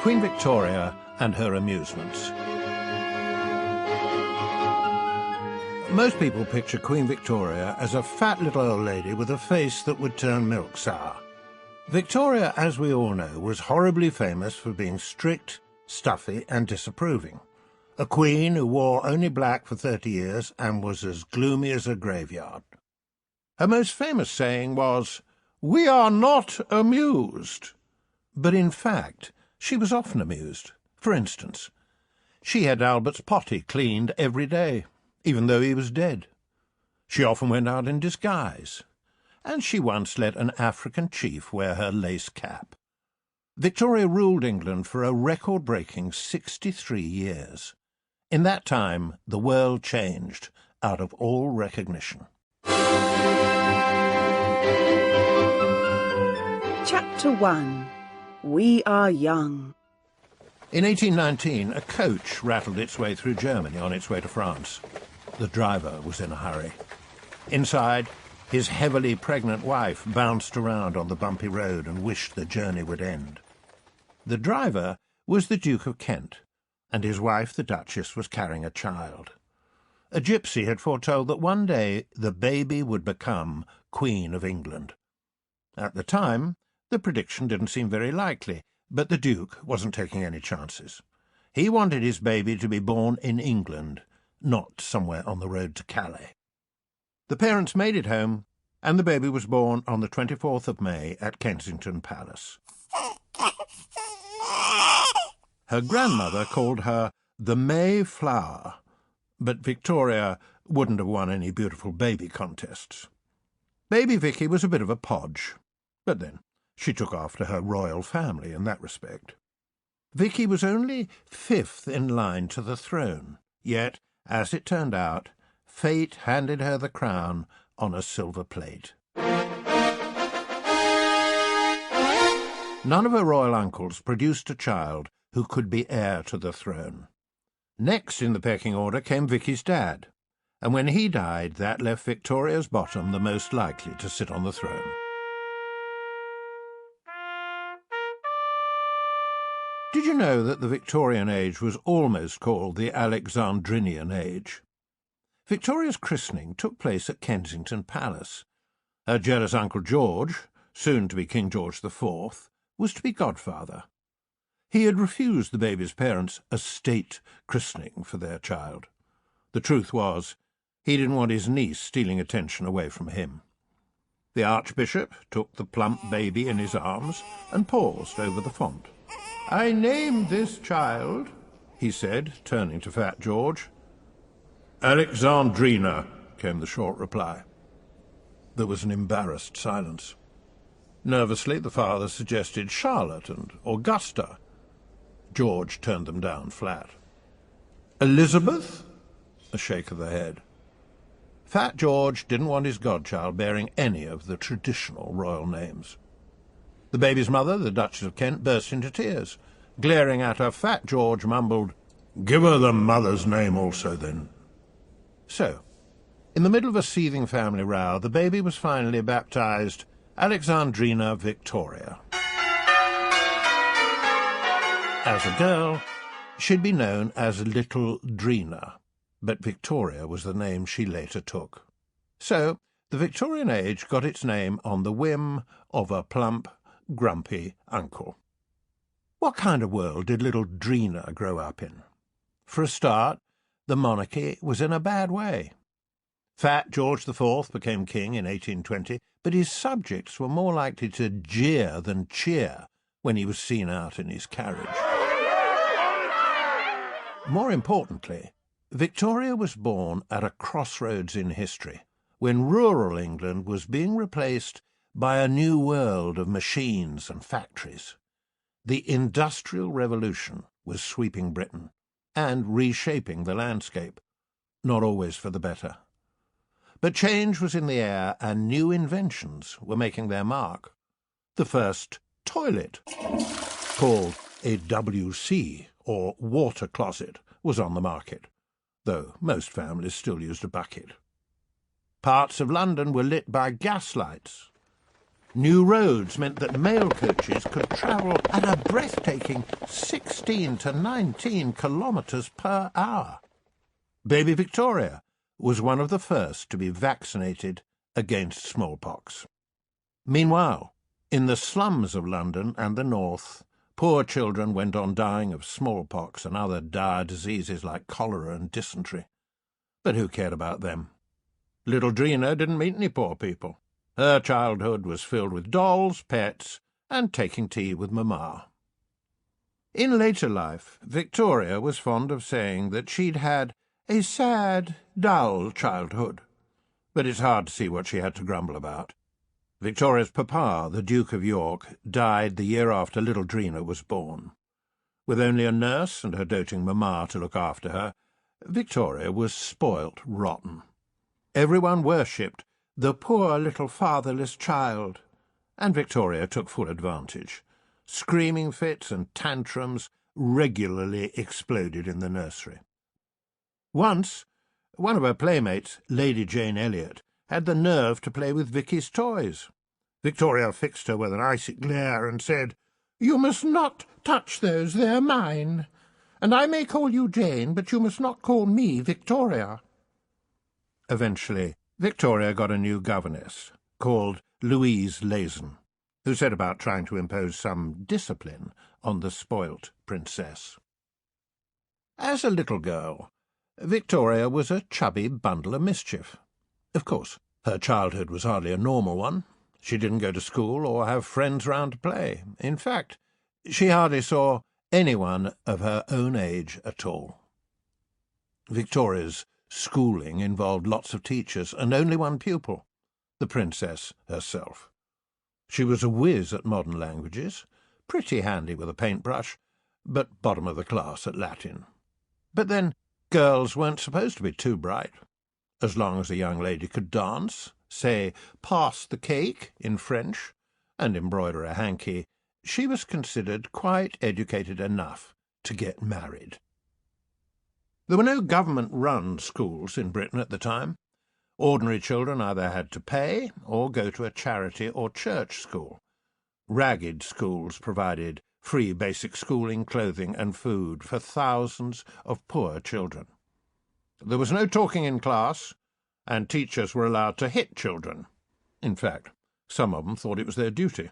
Queen Victoria and her amusements. Most people picture Queen Victoria as a fat little old lady with a face that would turn milk sour. Victoria, as we all know, was horribly famous for being strict, stuffy and disapproving. A queen who wore only black for 30 years and was as gloomy as a graveyard. Her most famous saying was, "We are not amused." But in fact, she was often amused. For instance, she had Albert's potty cleaned every day, even though he was dead. She often went out in disguise, and she once let an African chief wear her lace cap. Victoria ruled England for a record-breaking 63 years. In that time, the world changed out of all recognition. Chapter 1. We Are Young. In 1819, a coach rattled its way through Germany on its way to France. The driver was in a hurry. Inside, his heavily pregnant wife bounced around on the bumpy road and wished the journey would end. The driver was the Duke of Kent, and his wife, the Duchess, was carrying a child. A gypsy had foretold that one day the baby would become Queen of England. At the time, the prediction didn't seem very likely, but the Duke wasn't taking any chances. He wanted his baby to be born in England, not somewhere on the road to Calais. The parents made it home, and the baby was born on the 24th of May at Kensington Palace. Her grandmother called her the Mayflower, but Victoria wouldn't have won any beautiful baby contests. Baby Vicky was a bit of a podge, but then she took after her royal family in that respect. Vicky was only 5th in line to the throne, yet, as it turned out, fate handed her the crown on a silver plate. None of her royal uncles produced a child who could be heir to the throne. Next in the pecking order came Vicky's dad, and when he died, that left Victoria's bottom the most likely to sit on the throne. Did you know that the Victorian age was almost called the Alexandrinian age? Victoria's christening took place at Kensington Palace. Her jealous Uncle George, soon to be King George IV, was to be godfather. He had refused the baby's parents a state christening for their child. The truth was, he didn't want his niece stealing attention away from him. The Archbishop took the plump baby in his arms and paused over the font. "I name this child," he said, turning to Fat George. "Alexandrina," came the short reply. There was an embarrassed silence. Nervously, the father suggested Charlotte and Augusta. George turned them down flat. "Elizabeth?" A shake of the head. Fat George didn't want his godchild bearing any of the traditional royal names. The baby's mother, the Duchess of Kent, burst into tears. Glaring at her, Fat George mumbled, "Give her the mother's name also, then." So, in the middle of a seething family row, the baby was finally baptized Alexandrina Victoria. As a girl, she'd be known as Little Drina, but Victoria was the name she later took. So, the Victorian age got its name on the whim of a plump, grumpy uncle. What kind of world did little Drina grow up in? For a start, the monarchy was in a bad way. Fat George IV became king in 1820, but his subjects were more likely to jeer than cheer when he was seen out in his carriage. More importantly, Victoria was born at a crossroads in history, when rural England was being replaced by a new world of machines and factories. The Industrial Revolution was sweeping Britain and reshaping the landscape, not always for the better. But change was in the air, and new inventions were making their mark. The first toilet, called a WC, or water closet, was on the market, though most families still used a bucket. Parts of London were lit by gas lights. New roads meant that mail coaches could travel at a breathtaking 16 to 19 kilometres per hour. Baby Victoria was one of the first to be vaccinated against smallpox. Meanwhile, in the slums of London and the north, poor children went on dying of smallpox and other dire diseases like cholera and dysentery. But who cared about them? Little Drina didn't meet any poor people. Her childhood was filled with dolls, pets, and taking tea with Mamma. In later life, Victoria was fond of saying that she'd had a sad, dull childhood, but it's hard to see what she had to grumble about. Victoria's papa, the Duke of York, died the year after little Drina was born. With only a nurse and her doting Mamma to look after her, Victoria was spoilt rotten. Everyone worshipped the poor little fatherless child, and Victoria took full advantage. Screaming fits and tantrums regularly exploded in the nursery. Once, one of her playmates, Lady Jane Elliot, had the nerve to play with Vicky's toys. Victoria fixed her with an icy glare and said, "You must not touch those, they're mine. And I may call you Jane, but you must not call me Victoria." Eventually, Victoria got a new governess, called Louise Lazen, who set about trying to impose some discipline on the spoilt princess. As a little girl, Victoria was a chubby bundle of mischief. Of course, her childhood was hardly a normal one. She didn't go to school or have friends round to play. In fact, she hardly saw anyone of her own age at all. Victoria's schooling involved lots of teachers and only one pupil, the princess herself. She was a whiz at modern languages, pretty handy with a paintbrush, but bottom of the class at Latin. But then girls weren't supposed to be too bright. As long as a young lady could dance, say, pass the cake in French, and embroider a hanky, she was considered quite educated enough to get married. There were no government-run schools in Britain at the time. Ordinary children either had to pay or go to a charity or church school. Ragged schools provided free basic schooling, clothing and food for thousands of poor children. There was no talking in class, and teachers were allowed to hit children. In fact, some of them thought it was their duty.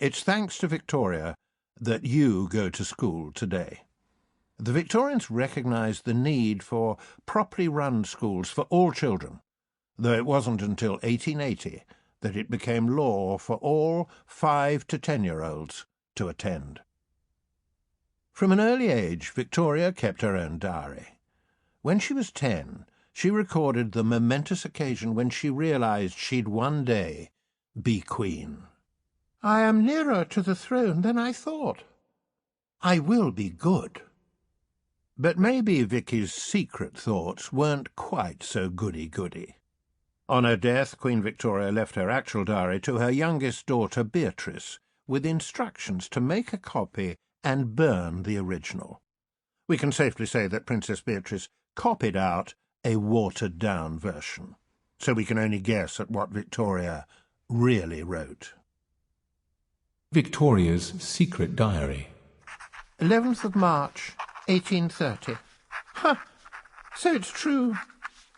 It's thanks to Victoria that you go to school today. The Victorians recognised the need for properly run schools for all children, though it wasn't until 1880 that it became law for all 5 to 10-year-olds to attend. From an early age, Victoria kept her own diary. When she was 10, she recorded the momentous occasion when she realised she'd one day be queen. "I am nearer to the throne than I thought. I will be good." But maybe Vicky's secret thoughts weren't quite so goody-goody. On her death, Queen Victoria left her actual diary to her youngest daughter, Beatrice, with instructions to make a copy and burn the original. We can safely say that Princess Beatrice copied out a watered-down version, so we can only guess at what Victoria really wrote. Victoria's secret diary. 11th of March, 1830. Ha! So it's true.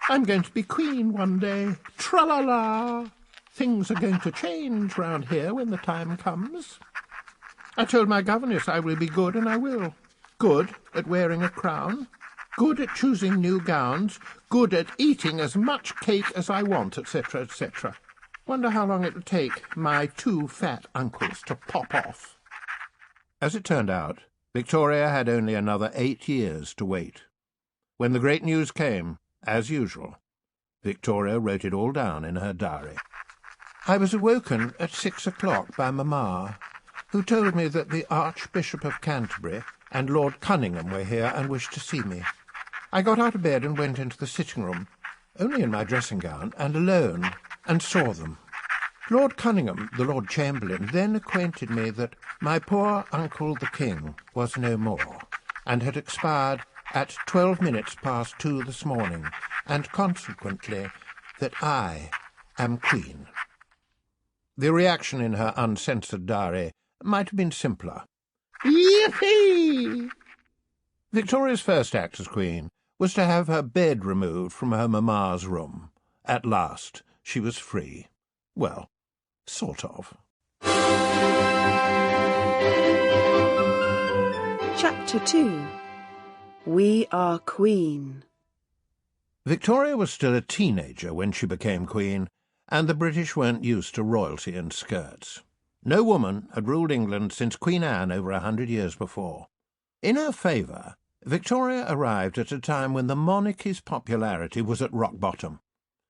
I'm going to be queen one day. Tra-la-la! Things are going to change round here when the time comes. I told my governess I will be good, and I will. Good at wearing a crown, good at choosing new gowns, good at eating as much cake as I want, etc., etc. Wonder how long it'll take my 2 fat uncles to pop off. As it turned out, Victoria had only another 8 years to wait. When the great news came, as usual, Victoria wrote it all down in her diary. I was awoken at 6 o'clock by Mamma, who told me that the Archbishop of Canterbury and Lord Cunningham were here and wished to see me. I got out of bed and went into the sitting-room, only in my dressing-gown and alone, and saw them. Lord Cunningham, the Lord Chamberlain, then acquainted me that my poor uncle the King was no more, and had expired at 12 minutes past 2 this morning, and consequently that I am Queen. The reaction in her uncensored diary might have been simpler. Yippee! Victoria's first act as Queen was to have her bed removed from her mamma's room. At last, she was free. Well, sort of. Chapter 2. We Are Queen. Victoria was still a teenager when she became Queen, and the British weren't used to royalty and skirts. No woman had ruled England since Queen Anne over 100 years before. In her favour, Victoria arrived at a time when the monarchy's popularity was at rock bottom.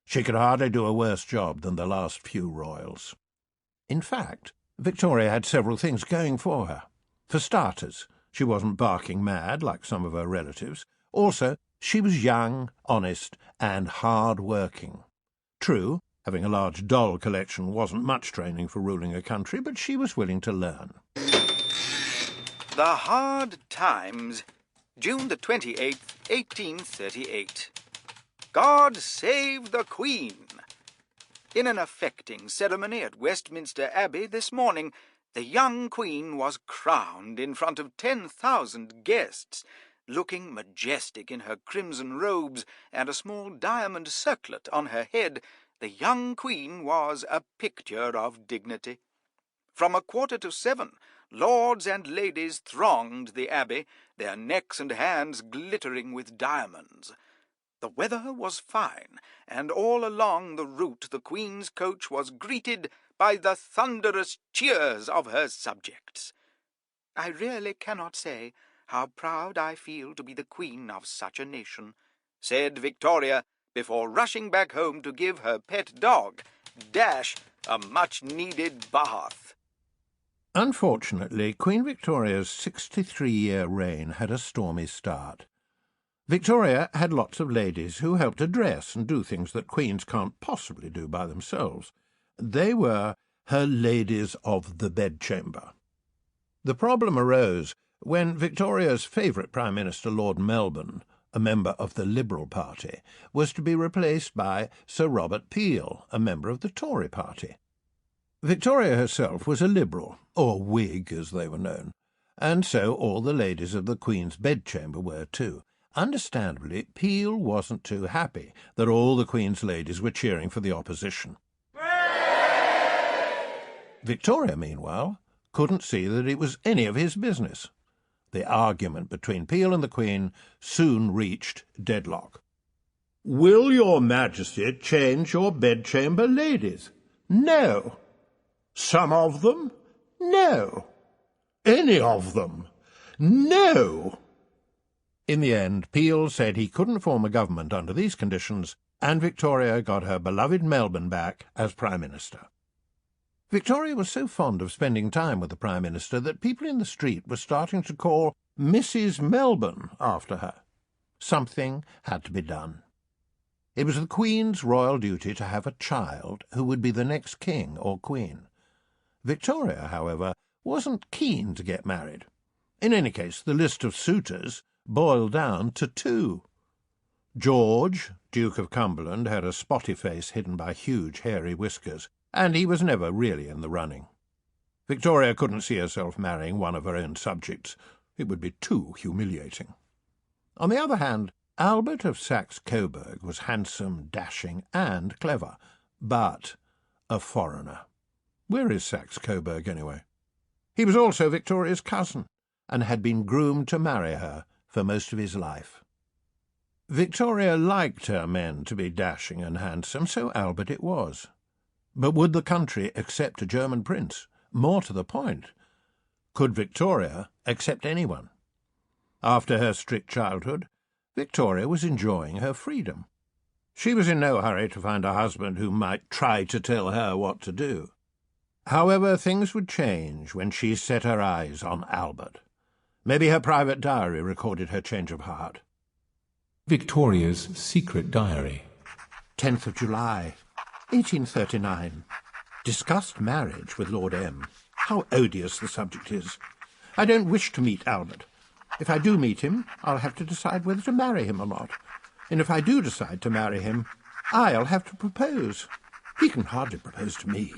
She could hardly do a worse job than the last few royals. In fact, Victoria had several things going for her. For starters, she wasn't barking mad like some of her relatives. Also, she was young, honest, and hard-working. True, having a large doll collection wasn't much training for ruling a country, but she was willing to learn. The Hard Times, June the 28th, 1838. God save the Queen! In an affecting ceremony at Westminster Abbey this morning, the young Queen was crowned in front of 10,000 guests, looking majestic in her crimson robes and a small diamond circlet on her head. The young Queen was a picture of dignity. From 6:45, lords and ladies thronged the abbey, their necks and hands glittering with diamonds. The weather was fine, and all along the route the Queen's coach was greeted by the thunderous cheers of her subjects. I really cannot say how proud I feel to be the Queen of such a nation, said Victoria, before rushing back home to give her pet dog, Dash, a much-needed bath. Unfortunately, Queen Victoria's 63-year reign had a stormy start. Victoria had lots of ladies who helped her dress and do things that queens can't possibly do by themselves. They were her ladies of the bedchamber. The problem arose when Victoria's favourite Prime Minister, Lord Melbourne, a member of the Liberal Party, was to be replaced by Sir Robert Peel, a member of the Tory Party. Victoria herself was a Liberal, or Whig as they were known, and so all the ladies of the Queen's bedchamber were too. Understandably, Peel wasn't too happy that all the Queen's ladies were cheering for the opposition. Victoria, meanwhile, couldn't see that it was any of his business. The argument between Peel and the Queen soon reached deadlock. "Will your Majesty change your bedchamber ladies?" "No." "Some of them?" "No." "Any of them?" "No." In the end, Peel said he couldn't form a government under these conditions, and Victoria got her beloved Melbourne back as Prime Minister. Victoria was so fond of spending time with the Prime Minister that people in the street were starting to call Mrs. Melbourne after her. Something had to be done. It was the Queen's royal duty to have a child who would be the next king or queen. Victoria, however, wasn't keen to get married. In any case, the list of suitors boiled down to 2. George, Duke of Cumberland, had a spotty face hidden by huge hairy whiskers, and he was never really in the running. Victoria couldn't see herself marrying one of her own subjects. It would be too humiliating. On the other hand, Albert of Saxe-Coburg was handsome, dashing, and clever, but a foreigner. Where is Saxe-Coburg, anyway? He was also Victoria's cousin, and had been groomed to marry her for most of his life. Victoria liked her men to be dashing and handsome, so Albert it was. But would the country accept a German prince? More to the point, could Victoria accept anyone? After her strict childhood, Victoria was enjoying her freedom. She was in no hurry to find a husband who might try to tell her what to do. However, things would change when she set her eyes on Albert. Maybe her private diary recorded her change of heart. Victoria's secret diary. 10th of July, 1839. Discussed marriage with Lord M. How odious the subject is. I don't wish to meet Albert. If I do meet him, I'll have to decide whether to marry him or not. And if I do decide to marry him, I'll have to propose. He can hardly propose to me.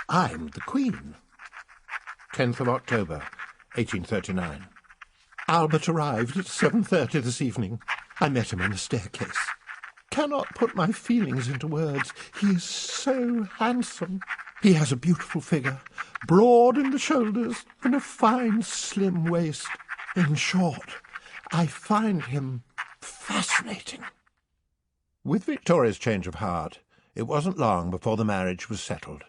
I'm the Queen. 10th of October, 1839. Albert arrived at 7:30 this evening. I met him on the staircase. Cannot put my feelings into words. He is so handsome. He has a beautiful figure, broad in the shoulders, and a fine, slim waist. In short, I find him fascinating. With Victoria's change of heart, it wasn't long before the marriage was settled.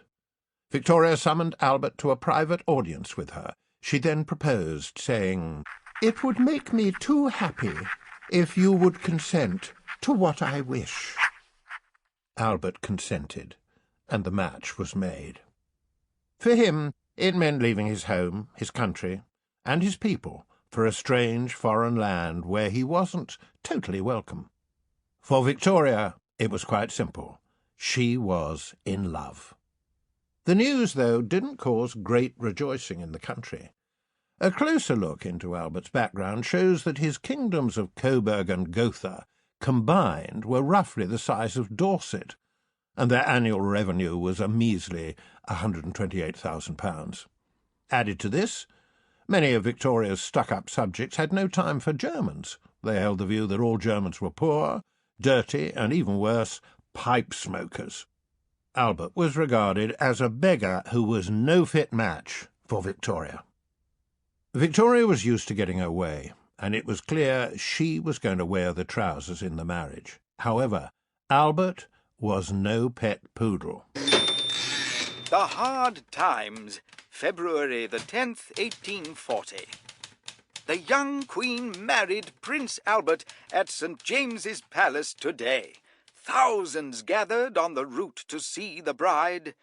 Victoria summoned Albert to a private audience with her. She then proposed, saying, "It would make me too happy if you would consent to what I wish." Albert consented, and the match was made. For him, it meant leaving his home, his country, and his people for a strange foreign land where he wasn't totally welcome. For Victoria, it was quite simple. She was in love. The news, though, didn't cause great rejoicing in the country. A closer look into Albert's background shows that his kingdoms of Coburg and Gotha combined were roughly the size of Dorset, and their annual revenue was a measly £128,000. Added to this, many of Victoria's stuck-up subjects had no time for Germans. They held the view that all Germans were poor, dirty, and even worse, pipe smokers. Albert was regarded as a beggar who was no fit match for Victoria. Victoria was used to getting her way, and it was clear she was going to wear the trousers in the marriage. However, Albert was no pet poodle. The Hard Times, February the 10th, 1840. The young Queen married Prince Albert at St. James's Palace today. Thousands gathered on the route to see the bride.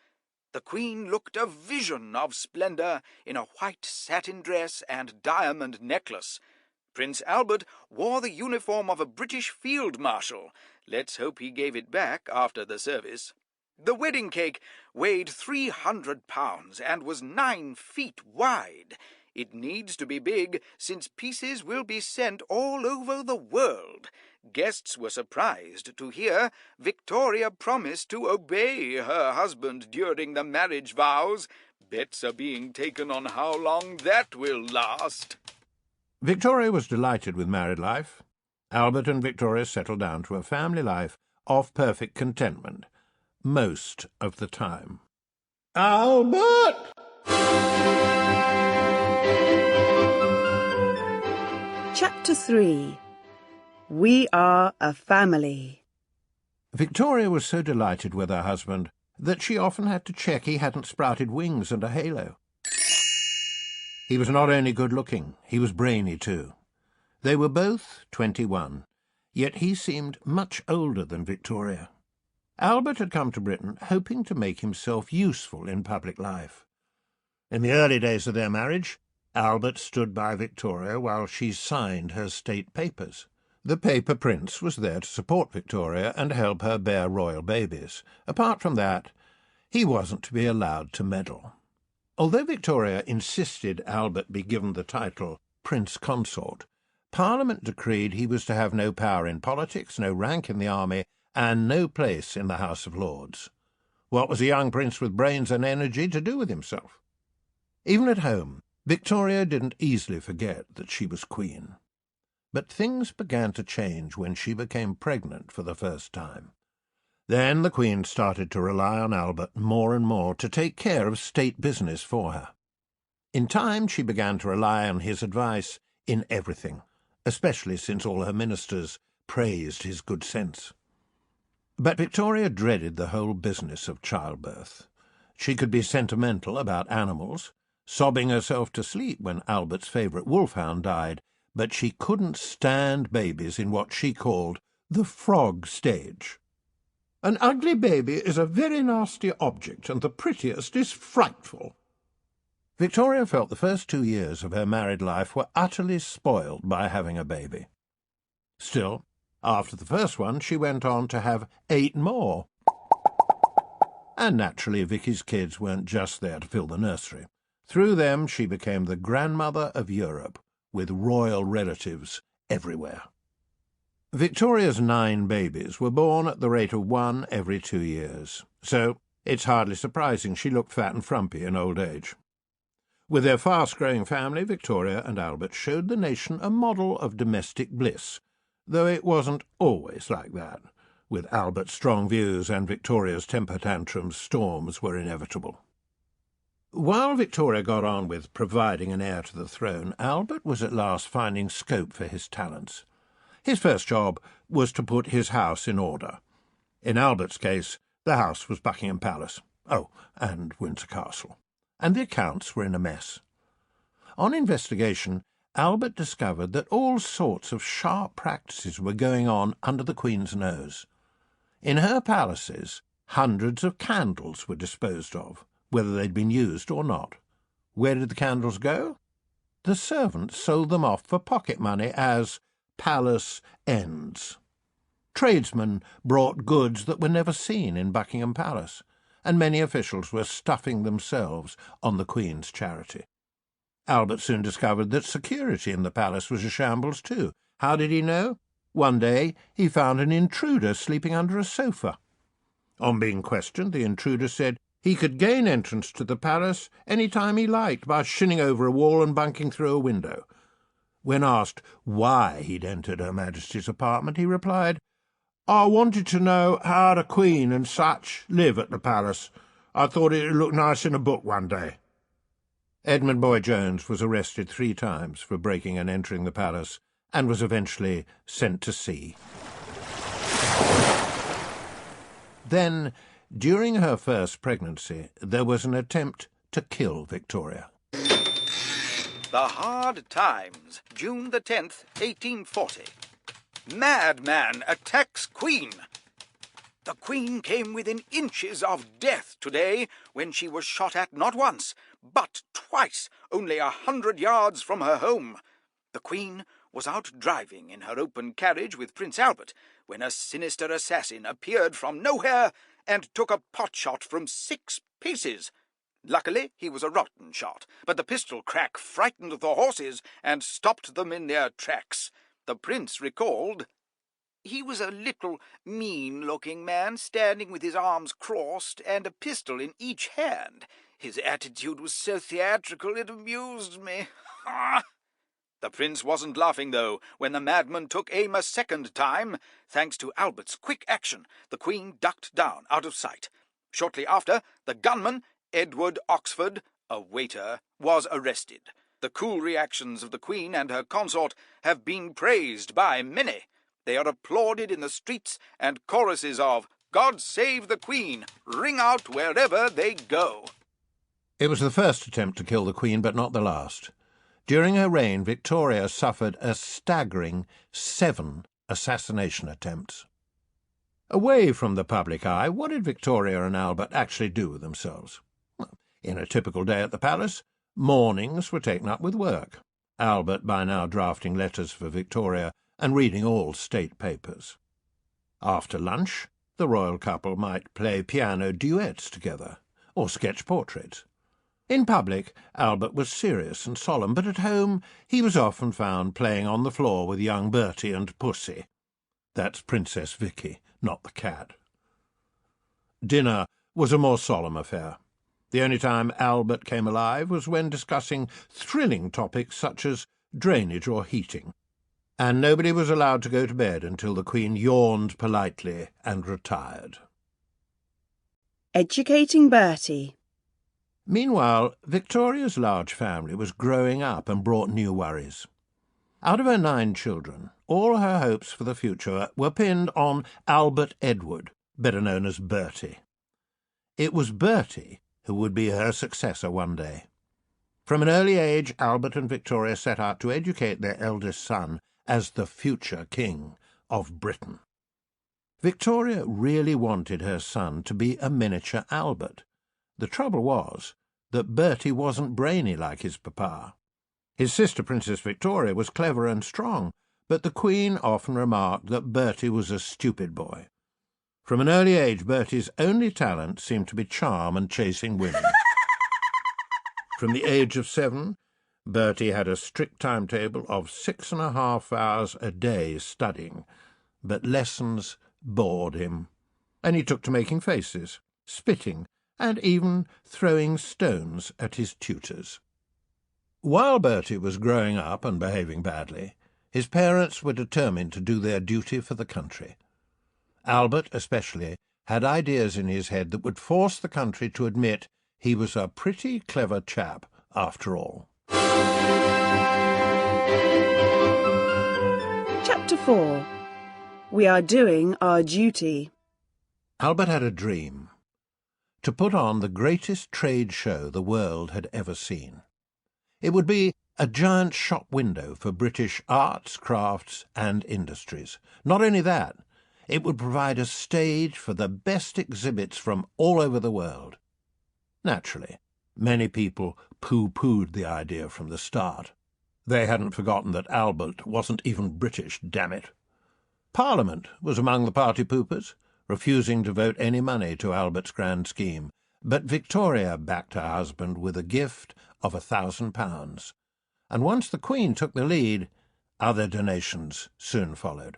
The Queen looked a vision of splendor in a white satin dress and diamond necklace. Prince Albert wore the uniform of a British field marshal. Let's hope he gave it back after the service. The wedding cake weighed 300 pounds and was 9 feet wide. It needs to be big, since pieces will be sent all over the world. Guests were surprised to hear Victoria promised to obey her husband during the marriage vows. Bets are being taken on how long that will last. Victoria was delighted with married life. Albert and Victoria settled down to a family life of perfect contentment, most of the time. Albert! Chapter 3. We are a family. Victoria was so delighted with her husband that she often had to check he hadn't sprouted wings and a halo. He was not only good-looking, he was brainy too. They were both 21, yet he seemed much older than Victoria. Albert had come to Britain hoping to make himself useful in public life. In the early days of their marriage, Albert stood by Victoria while she signed her state papers. The paper prince was there to support Victoria and help her bear royal babies. Apart from that, he wasn't to be allowed to meddle. Although Victoria insisted Albert be given the title Prince Consort, Parliament decreed he was to have no power in politics, no rank in the army, and no place in the House of Lords. What was a young prince with brains and energy to do with himself? Even at home, Victoria didn't easily forget that she was queen. But things began to change when she became pregnant for the first time. Then the Queen started to rely on Albert more and more to take care of state business for her. In time she began to rely on his advice in everything, especially since all her ministers praised his good sense. But Victoria dreaded the whole business of childbirth. She could be sentimental about animals, sobbing herself to sleep when Albert's favourite wolfhound died, but she couldn't stand babies in what she called the frog stage. An ugly baby is a very nasty object, and the prettiest is frightful. Victoria felt the first 2 years of her married life were utterly spoiled by having a baby. Still, after the first one, she went on to have 8 more. And naturally, Vicky's kids weren't just there to fill the nursery. Through them, she became the grandmother of Europe, with royal relatives everywhere. Victoria's 9 babies were born at the rate of 1 every 2 years, so It's hardly surprising she looked fat and frumpy in old age. With their fast-growing family, Victoria and Albert showed the nation a model of domestic bliss, though it wasn't always like that. With Albert's strong views and Victoria's temper tantrums, storms were inevitable. While Victoria got on with providing an heir to the throne, Albert was at last finding scope for his talents. His first job was to put his house in order. In Albert's case, the house was Buckingham Palace. Oh, and Windsor Castle. And the accounts were in a mess. On investigation, Albert discovered that all sorts of sharp practices were going on under the Queen's nose. In her palaces, hundreds of candles were disposed of, whether they'd been used or not. Where did the candles go? The servants sold them off for pocket money as palace ends. Tradesmen brought goods that were never seen in Buckingham Palace, and many officials were stuffing themselves on the Queen's charity. Albert soon discovered that security in the palace was a shambles too. How did he know? One day he found an intruder sleeping under a sofa. On being questioned, the intruder said he could gain entrance to the palace any time he liked by shinning over a wall and bunking through a window. When asked why he'd entered Her Majesty's apartment, he replied, "I wanted to know how the Queen and such live at the palace. I thought it would look nice in a book one day." Edmund Boyd-Jones was arrested 3 times for breaking and entering the palace and was eventually sent to sea. Then, during her first pregnancy, there was an attempt to kill Victoria. The Hard Times, June the 10th, 1840. Madman attacks Queen. The Queen came within inches of death today when she was shot at not once, but twice, only 100 yards from her home. The Queen was out driving in her open carriage with Prince Albert when a sinister assassin appeared from nowhere and took a pot-shot from 6 paces. Luckily, he was a rotten shot, but the pistol crack frightened the horses and stopped them in their tracks. The prince recalled, "He was a little, mean-looking man, standing with his arms crossed and a pistol in each hand. His attitude was so theatrical it amused me." The prince wasn't laughing, though, when the madman took aim a second time. Thanks to Albert's quick action, the Queen ducked down out of sight. Shortly after, the gunman, Edward Oxford, a waiter, was arrested. The cool reactions of the Queen and her consort have been praised by many. They are applauded in the streets, and choruses of "God Save the Queen" ring out wherever they go. It was the first attempt to kill the Queen, but not the last. During her reign, Victoria suffered a staggering 7 assassination attempts. Away from the public eye, what did Victoria and Albert actually do with themselves? In a typical day at the palace, mornings were taken up with work, Albert by now drafting letters for Victoria and reading all state papers. After lunch, the royal couple might play piano duets together, or sketch portraits. In public, Albert was serious and solemn, but at home he was often found playing on the floor with young Bertie and Pussy. That's Princess Vicky, not the cat. Dinner was a more solemn affair. The only time Albert came alive was when discussing thrilling topics such as drainage or heating, and nobody was allowed to go to bed until the Queen yawned politely and retired. Educating Bertie. Meanwhile, Victoria's large family was growing up and brought new worries. Out of her 9 children, all her hopes for the future were pinned on Albert Edward, better known as Bertie. It was Bertie who would be her successor one day. From an early age, Albert and Victoria set out to educate their eldest son as the future King of Britain. Victoria really wanted her son to be a miniature Albert. The trouble was that Bertie wasn't brainy like his papa. His sister, Princess Victoria, was clever and strong, but the Queen often remarked that Bertie was a stupid boy. From an early age, Bertie's only talent seemed to be charm and chasing women. From the age of 7, Bertie had a strict timetable of 6.5 hours a day studying, but lessons bored him, and he took to making faces, spitting, and even throwing stones at his tutors. While Bertie was growing up and behaving badly, his parents were determined to do their duty for the country. Albert, especially, had ideas in his head that would force the country to admit he was a pretty clever chap after all. Chapter 4. We are doing our duty. Albert had a dream: to put on the greatest trade show the world had ever seen. It would be a giant shop window for British arts, crafts, and industries. Not only that, it would provide a stage for the best exhibits from all over the world. Naturally, many people pooh-poohed the idea from the start. They hadn't forgotten that Albert wasn't even British, damn it. Parliament was among the party poopers, refusing to vote any money to Albert's grand scheme, but Victoria backed her husband with a gift of £1,000, and once the Queen took the lead, other donations soon followed.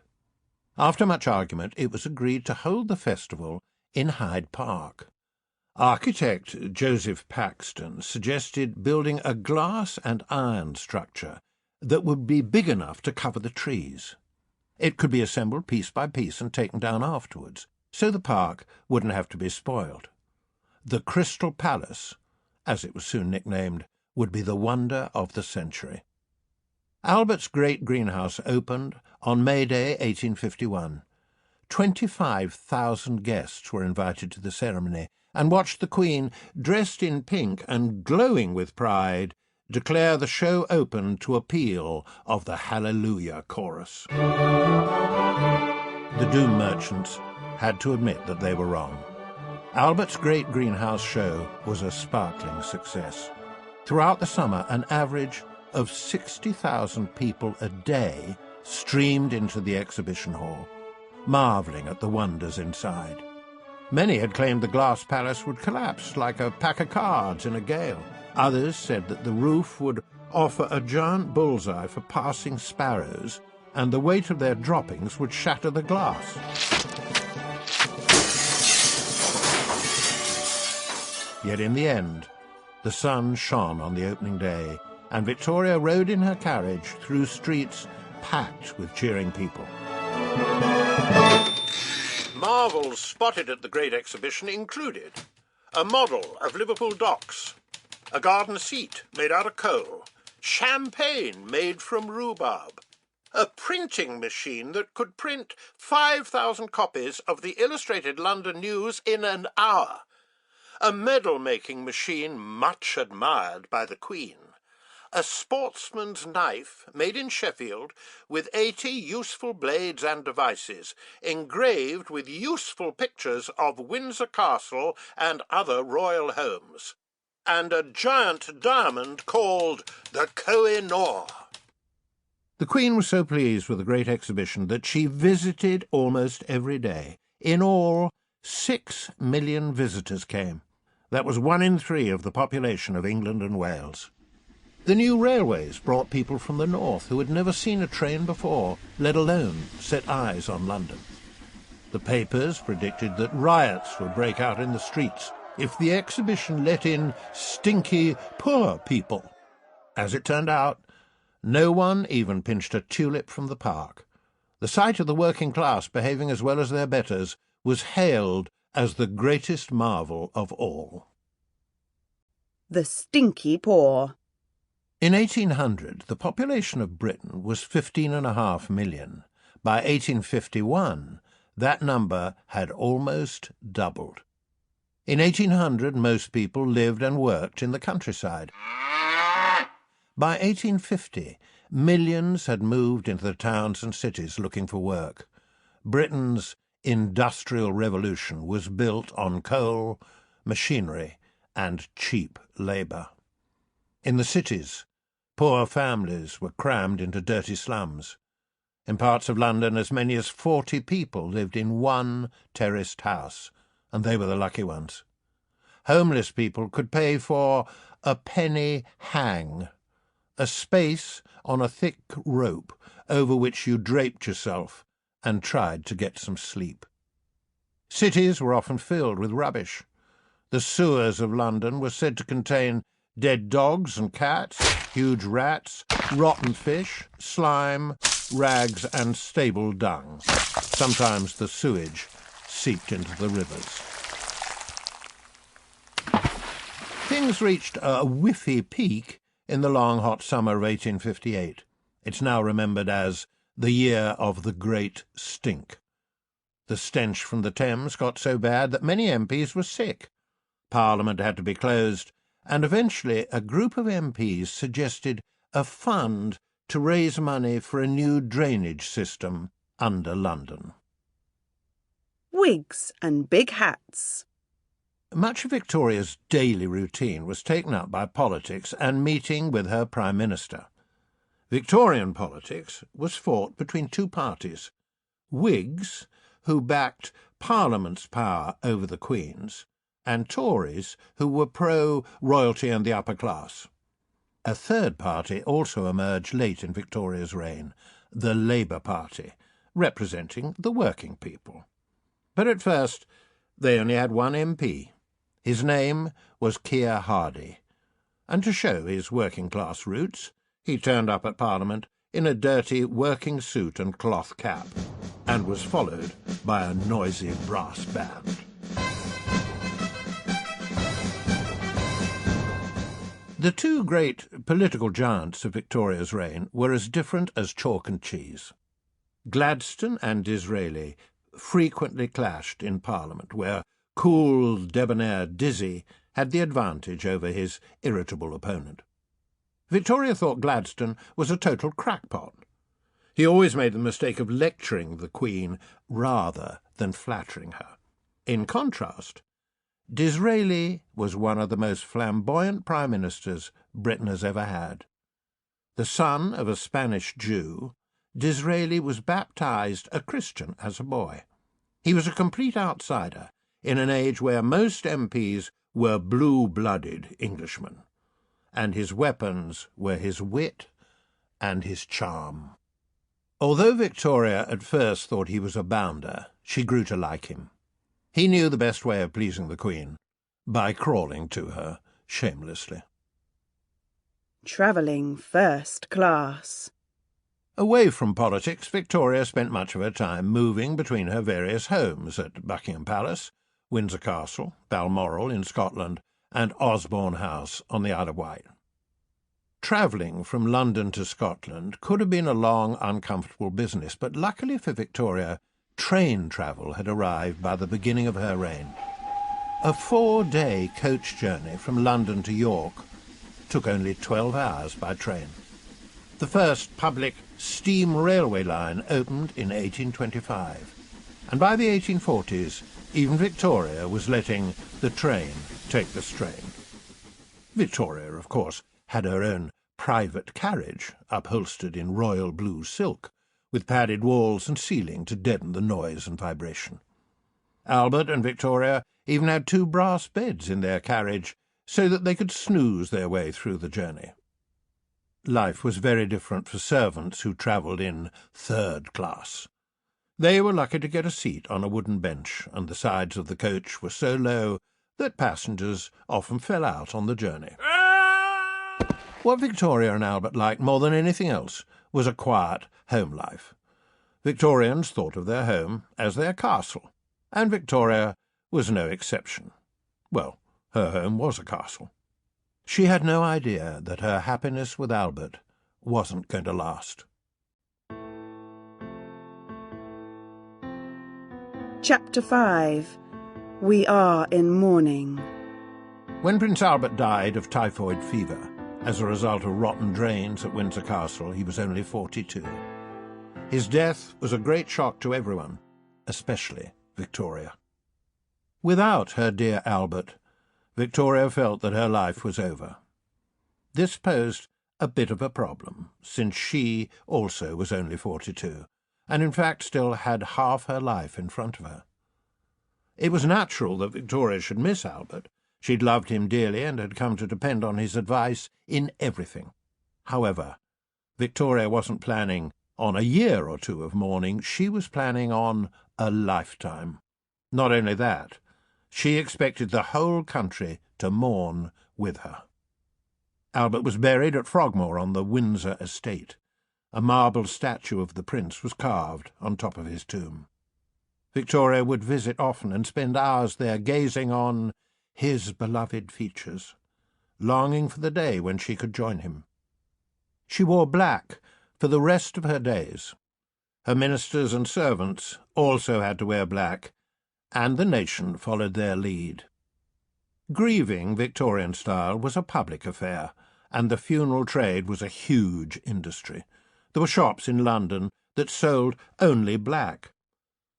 After much argument, it was agreed to hold the festival in Hyde Park. Architect Joseph Paxton suggested building a glass and iron structure that would be big enough to cover the trees. It could be assembled piece by piece and taken down afterwards, so the park wouldn't have to be spoiled. The Crystal Palace, as it was soon nicknamed, would be the wonder of the century. Albert's great greenhouse opened on May Day 1851. 25,000 guests were invited to the ceremony and watched the Queen, dressed in pink and glowing with pride, declare the show open to a peal of the Hallelujah chorus. The doom merchants had to admit that they were wrong. Albert's great greenhouse show was a sparkling success. Throughout the summer, an average of 60,000 people a day streamed into the exhibition hall, marvelling at the wonders inside. Many had claimed the glass palace would collapse like a pack of cards in a gale. Others said that the roof would offer a giant bullseye for passing sparrows, and the weight of their droppings would shatter the glass. Yet in the end, the sun shone on the opening day, and Victoria rode in her carriage through streets packed with cheering people. Marvels spotted at the great exhibition included a model of Liverpool docks, a garden seat made out of coal, champagne made from rhubarb, a printing machine that could print 5,000 copies of the Illustrated London News in an hour, a medal-making machine much admired by the Queen, a sportsman's knife made in Sheffield with 80 useful blades and devices, engraved with useful pictures of Windsor Castle and other royal homes, and a giant diamond called the Koh-i-Noor. The Queen was so pleased with the great exhibition that she visited almost every day. In all, 6 million visitors came. That was 1 in 3 of the population of England and Wales. The new railways brought people from the north who had never seen a train before, let alone set eyes on London. The papers predicted that riots would break out in the streets if the exhibition let in stinky, poor people. As it turned out, no one even pinched a tulip from the park. The sight of the working class behaving as well as their betters was hailed as the greatest marvel of all. The stinky poor. In 1800, the population of Britain was 15.5 million. By 1851, that number had almost doubled. In 1800, most people lived and worked in the countryside. By 1850, millions had moved into the towns and cities looking for work. Britain's industrial revolution was built on coal, machinery, and cheap labour. In the cities, poor families were crammed into dirty slums. In parts of London, as many as 40 people lived in one terraced house, and they were the lucky ones. Homeless people could pay for a penny hang, a space on a thick rope over which you draped yourself and tried to get some sleep. Cities were often filled with rubbish. The sewers of London were said to contain dead dogs and cats, huge rats, rotten fish, slime, rags and stable dung. Sometimes the sewage seeped into the rivers. Things reached a whiffy peak in the long hot summer of 1858. It's now remembered as the year of the Great Stink. The stench from the Thames got so bad that many MPs were sick. Parliament had to be closed, and eventually a group of MPs suggested a fund to raise money for a new drainage system under London. Wigs and big hats. Much of Victoria's daily routine was taken up by politics and meeting with her Prime Minister. Victorian politics was fought between two parties: Whigs, who backed Parliament's power over the Queen's, and Tories, who were pro-royalty and the upper class. A third party also emerged late in Victoria's reign, the Labour Party, representing the working people. But at first they only had one MP. His name was Keir Hardie, and to show his working-class roots, he turned up at Parliament in a dirty working suit and cloth cap, and was followed by a noisy brass band. The two great political giants of Victoria's reign were as different as chalk and cheese. Gladstone and Disraeli frequently clashed in Parliament, where cool, debonair Dizzy had the advantage over his irritable opponent. Victoria thought Gladstone was a total crackpot. He always made the mistake of lecturing the Queen rather than flattering her. In contrast, Disraeli was one of the most flamboyant prime ministers Britain has ever had. The son of a Spanish Jew, Disraeli was baptized a Christian as a boy. He was a complete outsider in an age where most MPs were blue-blooded Englishmen, and his weapons were his wit and his charm. Although Victoria at first thought he was a bounder, she grew to like him. He knew the best way of pleasing the Queen, by crawling to her shamelessly. Travelling first class. Away from politics, Victoria spent much of her time moving between her various homes at Buckingham Palace, Windsor Castle, Balmoral in Scotland, and Osborne House on the Isle of Wight. Travelling from London to Scotland could have been a long, uncomfortable business, but luckily for Victoria, train travel had arrived by the beginning of her reign. A 4-day coach journey from London to York took only 12 hours by train. The first public steam railway line opened in 1825, and by the 1840s, even Victoria was letting the train take the strain. Victoria, of course, had her own private carriage, upholstered in royal blue silk, with padded walls and ceiling to deaden the noise and vibration. Albert and Victoria even had 2 brass beds in their carriage, so that they could snooze their way through the journey. Life was very different for servants who travelled in third class. They were lucky to get a seat on a wooden bench, and the sides of the coach were so low that passengers often fell out on the journey. What Victoria and Albert liked more than anything else was a quiet home life. Victorians thought of their home as their castle, and Victoria was no exception. Well, her home was a castle. She had no idea that her happiness with Albert wasn't going to last. Chapter 5. We are in mourning. When Prince Albert died of typhoid fever as a result of rotten drains at Windsor Castle, he was only 42. His death was a great shock to everyone, especially Victoria. Without her dear Albert, Victoria felt that her life was over. This posed a bit of a problem, since she also was only 42, and in fact still had half her life in front of her. It was natural that Victoria should miss Albert. She'd loved him dearly and had come to depend on his advice in everything. However, Victoria wasn't planning on a year or 2 of mourning. She was planning on a lifetime. Not only that, She expected the whole country to mourn with her. Albert was buried at Frogmore on the Windsor estate. A marble statue of the prince was carved on top of his tomb. Victoria would visit often and spend hours there gazing on his beloved features, longing for the day when she could join him. She wore black for the rest of her days. Her ministers and servants also had to wear black, and the nation followed their lead. Grieving, Victorian style, was a public affair, and the funeral trade was a huge industry. There were shops in London that sold only black.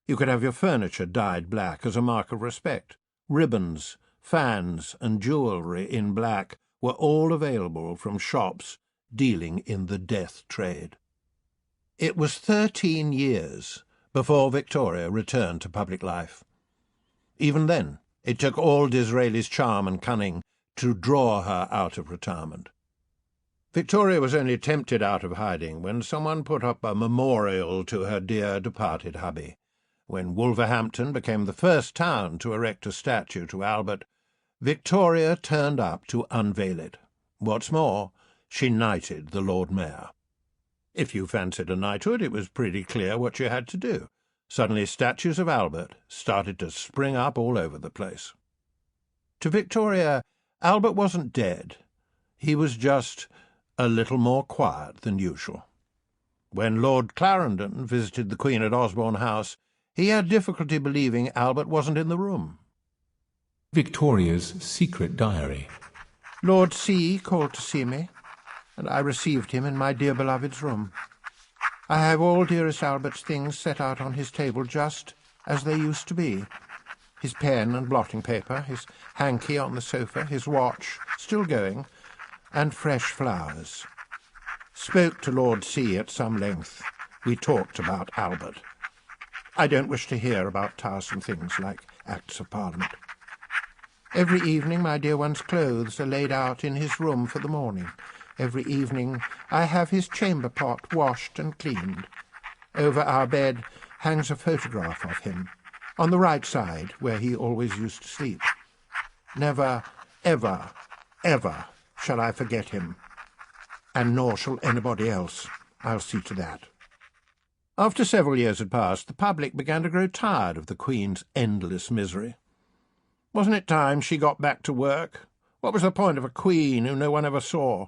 You could have your furniture dyed black as a mark of respect. Ribbons, fans, and jewellery in black were all available from shops dealing in the death trade. It was 13 years before Victoria returned to public life. Even then, it took all Disraeli's charm and cunning to draw her out of retirement. Victoria was only tempted out of hiding when someone put up a memorial to her dear departed hubby. When Wolverhampton became the first town to erect a statue to Albert, Victoria turned up to unveil it. What's more, she knighted the Lord Mayor. If you fancied a knighthood, it was pretty clear what you had to do. Suddenly statues of Albert started to spring up all over the place. To Victoria, Albert wasn't dead. He was just a little more quiet than usual. When Lord Clarendon visited the Queen at Osborne House, he had difficulty believing Albert wasn't in the room. Victoria's secret diary. Lord C. called to see me, and I received him in my dear beloved's room. I have all dearest Albert's things set out on his table just as they used to be. His pen and blotting paper, his hanky on the sofa, his watch, still going, and fresh flowers. Spoke to Lord C. at some length. We talked about Albert. I don't wish to hear about tiresome things like Acts of Parliament. Every evening my dear one's clothes are laid out in his room for the morning. Every evening I have his chamber pot washed and cleaned. Over our bed hangs a photograph of him, on the right side, where he always used to sleep. Never, ever, ever shall I forget him, and nor shall anybody else. I'll see to that. After several years had passed, the public began to grow tired of the Queen's endless misery. Wasn't it time she got back to work? What was the point of a Queen who no one ever saw?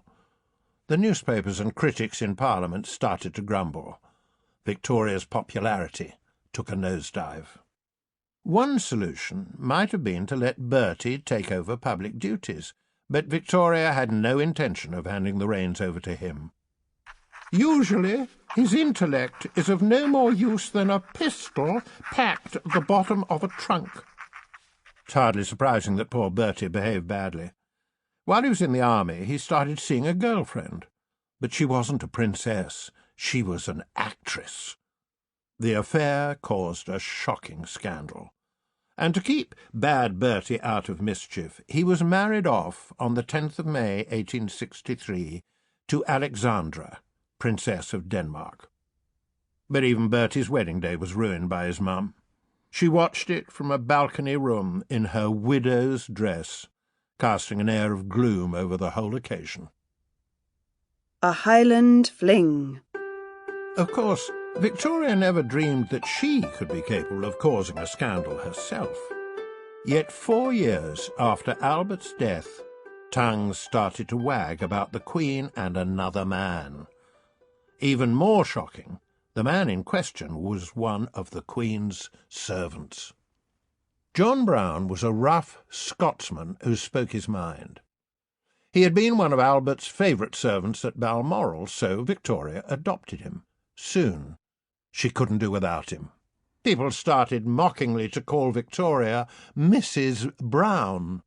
The newspapers and critics in Parliament started to grumble. Victoria's popularity took a nosedive. One solution might have been to let Bertie take over public duties, but Victoria had no intention of handing the reins over to him. Usually his intellect is of no more use than a pistol packed at the bottom of a trunk. It's hardly surprising that poor Bertie behaved badly. While he was in the army, he started seeing a girlfriend, but she wasn't a princess. She was an actress. The affair caused a shocking scandal, and to keep bad Bertie out of mischief, he was married off on the 10th of May, 1863, to Alexandra, Princess of Denmark. But even Bertie's wedding day was ruined by his mum. She watched it from a balcony room in her widow's dress, casting an air of gloom over the whole occasion. A Highland Fling. Of course, Victoria never dreamed that she could be capable of causing a scandal herself. Yet 4 years after Albert's death, tongues started to wag about the Queen and another man. Even more shocking, the man in question was one of the Queen's servants. John Brown was a rough Scotsman who spoke his mind. He had been one of Albert's favourite servants at Balmoral, so Victoria adopted him. Soon she couldn't do without him. People started mockingly to call Victoria Mrs. Brown.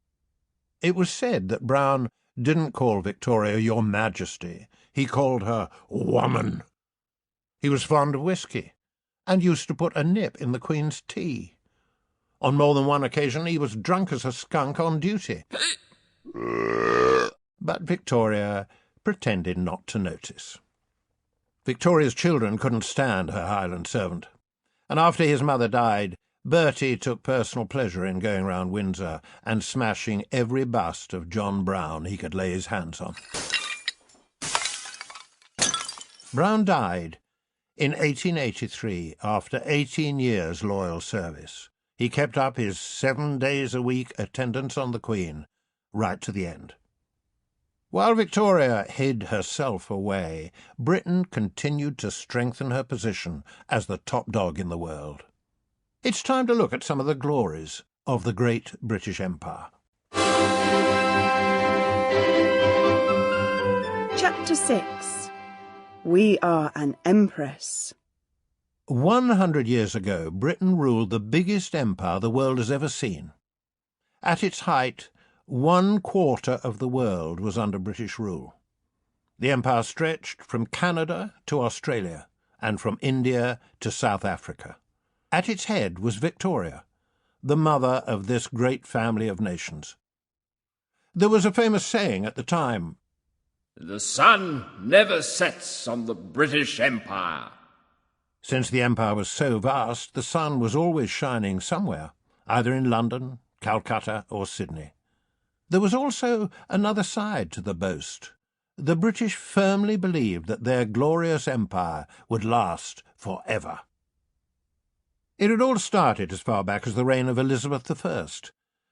It was said that Brown didn't call Victoria Your Majesty. He called her woman. He was fond of whisky, and used to put a nip in the Queen's tea. On more than one occasion he was drunk as a skunk on duty. But Victoria pretended not to notice. Victoria's children couldn't stand her Highland servant, and after his mother died, Bertie took personal pleasure in going round Windsor and smashing every bust of John Brown he could lay his hands on. Brown died in 1883 after 18 years' loyal service. He kept up his 7 days a week attendance on the Queen right to the end. While Victoria hid herself away, Britain continued to strengthen her position as the top dog in the world. It's time to look at some of the glories of the great British Empire. Chapter 6. We are an Empress. 100 years ago, Britain ruled the biggest empire the world has ever seen. At its height, 1/4 of the world was under British rule. The empire stretched from Canada to Australia and from India to South Africa. At its head was Victoria, the mother of this great family of nations. There was a famous saying at the time, "The sun never sets on the British Empire." Since the empire was so vast, the sun was always shining somewhere, either in London, Calcutta, or Sydney. There was also another side to the boast. The British firmly believed that their glorious empire would last forever. It had all started as far back as the reign of Elizabeth I,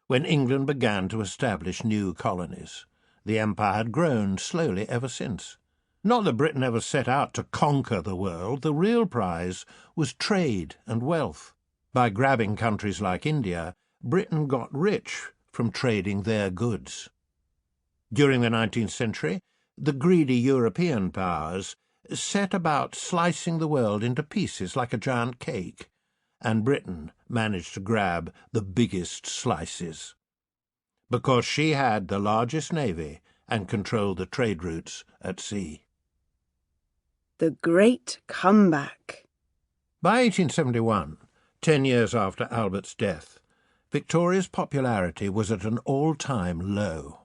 when England began to establish new colonies. The empire had grown slowly ever since. Not that Britain ever set out to conquer the world. The real prize was trade and wealth. By grabbing countries like India, Britain got rich from trading their goods. During the 19th century, the greedy European powers set about slicing the world into pieces like a giant cake, and Britain managed to grab the biggest slices. Because she had the largest navy and controlled the trade routes at sea. The Great Comeback. By 1871, 10 years after Albert's death, Victoria's popularity was at an all-time low.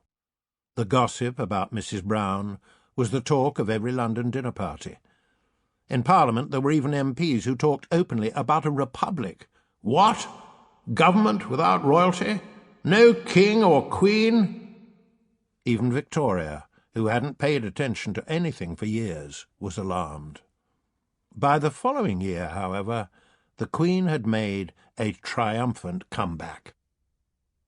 The gossip about Mrs. Brown was the talk of every London dinner party. In Parliament there were even MPs who talked openly about a republic. What? Government without royalty? No king or queen? Even Victoria, who hadn't paid attention to anything for years, was alarmed. By the following year, however, the Queen had made a triumphant comeback.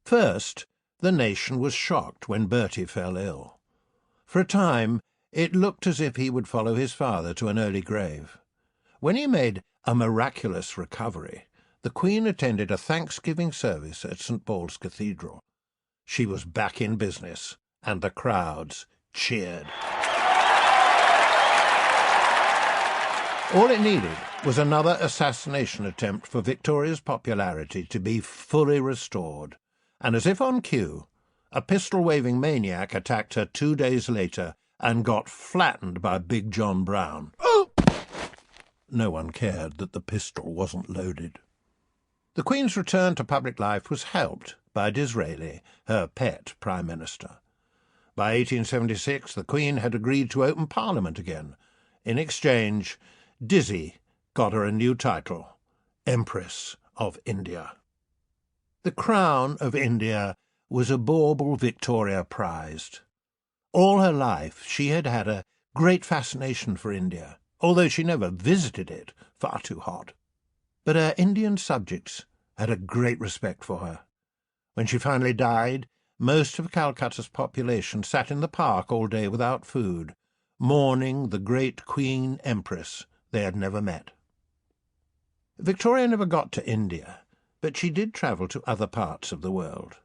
First, the nation was shocked when Bertie fell ill. For a time, it looked as if he would follow his father to an early grave. When he made a miraculous recovery, the Queen attended a Thanksgiving service at St. Paul's Cathedral. She was back in business, and the crowds cheered. All it needed was another assassination attempt for Victoria's popularity to be fully restored, and as if on cue, a pistol-waving maniac attacked her 2 days later and got flattened by Big John Brown. No one cared that the pistol wasn't loaded. The Queen's return to public life was helped by Disraeli, her pet Prime Minister. By 1876, the Queen had agreed to open Parliament again. In exchange, Dizzy got her a new title, Empress of India. The crown of India was a bauble Victoria prized. All her life she had had a great fascination for India, although she never visited it, far too hot. But her Indian subjects had a great respect for her. When she finally died, most of Calcutta's population sat in the park all day without food, mourning the great Queen Empress they had never met. Victoria never got to India, but she did travel to other parts of the world.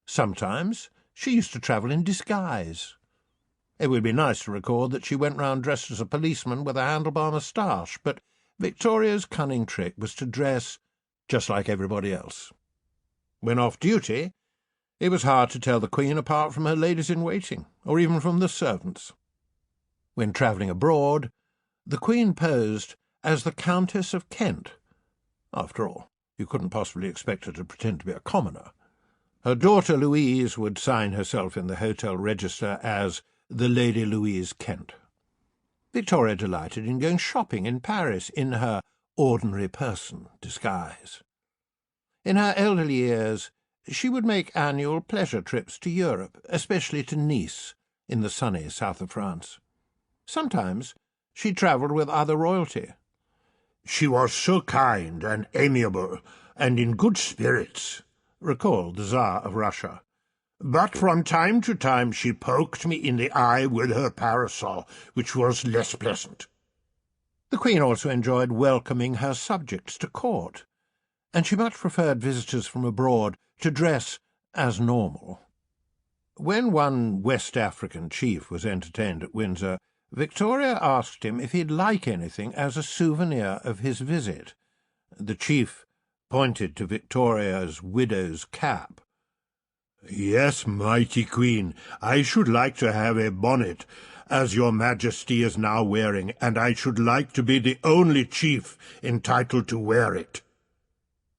Sometimes she used to travel in disguise. It would be nice to record that she went round dressed as a policeman with a handlebar moustache, but Victoria's cunning trick was to dress just like everybody else. When off duty, it was hard to tell the Queen apart from her ladies-in-waiting, or even from the servants. When travelling abroad, the Queen posed as the Countess of Kent. After all, you couldn't possibly expect her to pretend to be a commoner. Her daughter Louise would sign herself in the hotel register as the Lady Louise Kent. Victoria delighted in going shopping in Paris in her ordinary person disguise. In her elderly years, she would make annual pleasure trips to Europe, especially to Nice, in the sunny south of France. Sometimes she travelled with other royalty. "She was so kind and amiable, and in good spirits," recalled the Tsar of Russia. "But from time to time she poked me in the eye with her parasol, which was less pleasant." The Queen also enjoyed welcoming her subjects to court, and she much preferred visitors from abroad to dress as normal. When one West African chief was entertained at Windsor, Victoria asked him if he'd like anything as a souvenir of his visit. The chief pointed to Victoria's widow's cap. "Yes, mighty Queen, I should like to have a bonnet, as your Majesty is now wearing, and I should like to be the only chief entitled to wear it."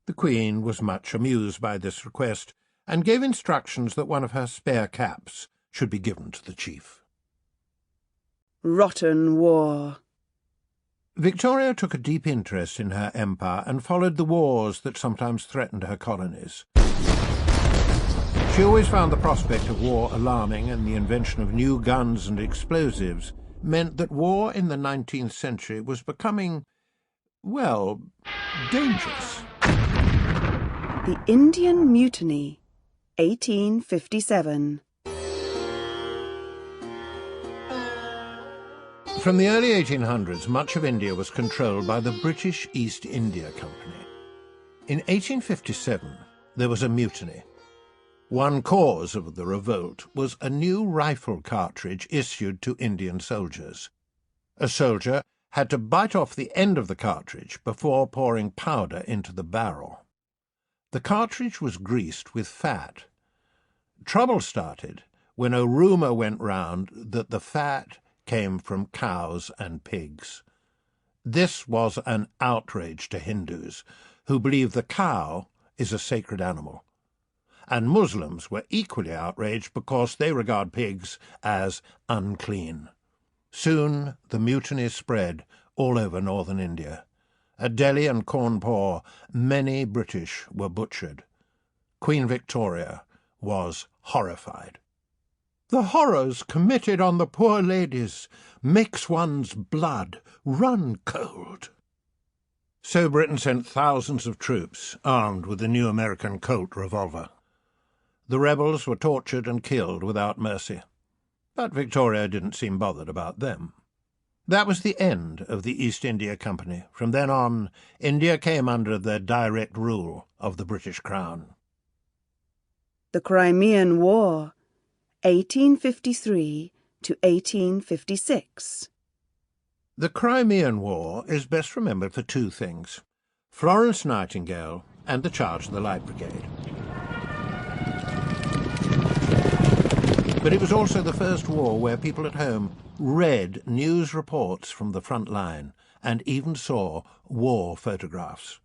The Queen was much amused by this request, and gave instructions that one of her spare caps should be given to the chief. Rotten war. Victoria took a deep interest in her empire and followed the wars that sometimes threatened her colonies. She always found the prospect of war alarming, and the invention of new guns and explosives meant that war in the 19th century was becoming, well, dangerous. The Indian Mutiny, 1857. From the early 1800s, much of India was controlled by the British East India Company. In 1857, there was a mutiny. One cause of the revolt was a new rifle cartridge issued to Indian soldiers. A soldier had to bite off the end of the cartridge before pouring powder into the barrel. The cartridge was greased with fat. Trouble started when a rumour went round that the fat came from cows and pigs. This was an outrage to Hindus, who believe the cow is a sacred animal. And Muslims were equally outraged because they regard pigs as unclean. Soon the mutiny spread all over northern India. At Delhi and Cawnpore, many British were butchered. Queen Victoria was horrified. "The horrors committed on the poor ladies makes one's blood run cold." So Britain sent thousands of troops armed with the new American Colt revolver. The rebels were tortured and killed without mercy, but Victoria didn't seem bothered about them. That was the end of the East India Company. From then on, India came under the direct rule of the British Crown. The Crimean War, 1853 to 1856. The Crimean War is best remembered for two things: Florence Nightingale and the charge of the Light Brigade. But it was also the first war where people at home read news reports from the front line and even saw war photographs.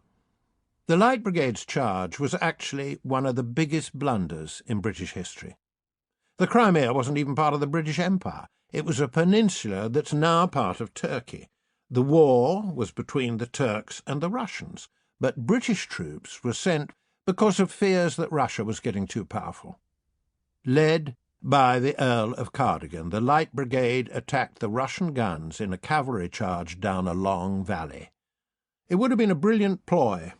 The Light Brigade's charge was actually one of the biggest blunders in British history. The Crimea wasn't even part of the British Empire. It was a peninsula that's now part of Turkey. The war was between the Turks and the Russians, but British troops were sent because of fears that Russia was getting too powerful. Led by the Earl of Cardigan, the Light Brigade attacked the Russian guns in a cavalry charge down a long valley. It would have been a brilliant ploy,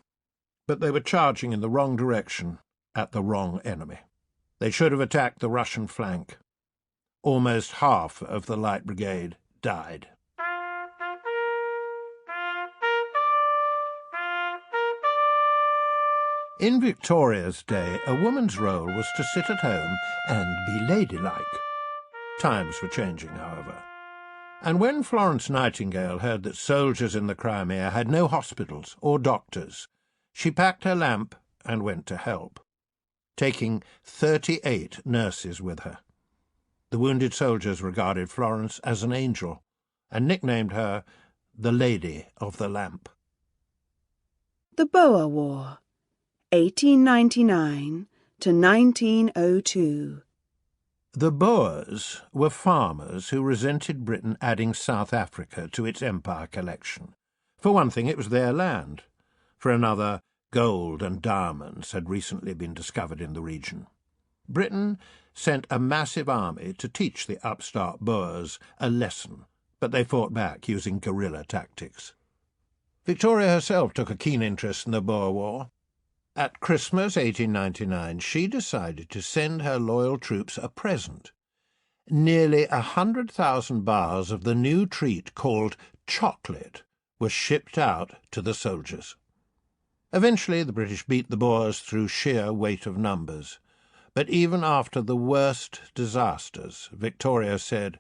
but they were charging in the wrong direction at the wrong enemy. They should have attacked the Russian flank. Almost half of the Light Brigade died. In Victoria's day, a woman's role was to sit at home and be ladylike. Times were changing, however. And when Florence Nightingale heard that soldiers in the Crimea had no hospitals or doctors, she packed her lamp and went to help, taking 38 nurses with her. The wounded soldiers regarded Florence as an angel and nicknamed her the Lady of the Lamp. The Boer War, 1899 to 1902. The Boers were farmers who resented Britain adding South Africa to its empire collection. For one thing, it was their land. For another, Gold and diamonds had recently been discovered in the region. Britain sent a massive army to teach the upstart Boers a lesson, but they fought back using guerrilla tactics. Victoria herself took a keen interest in the Boer War. At Christmas 1899, she decided to send her loyal troops a present. Nearly 100,000 bars of the new treat called chocolate were shipped out to the soldiers. Eventually, the British beat the Boers through sheer weight of numbers. But even after the worst disasters, Victoria said,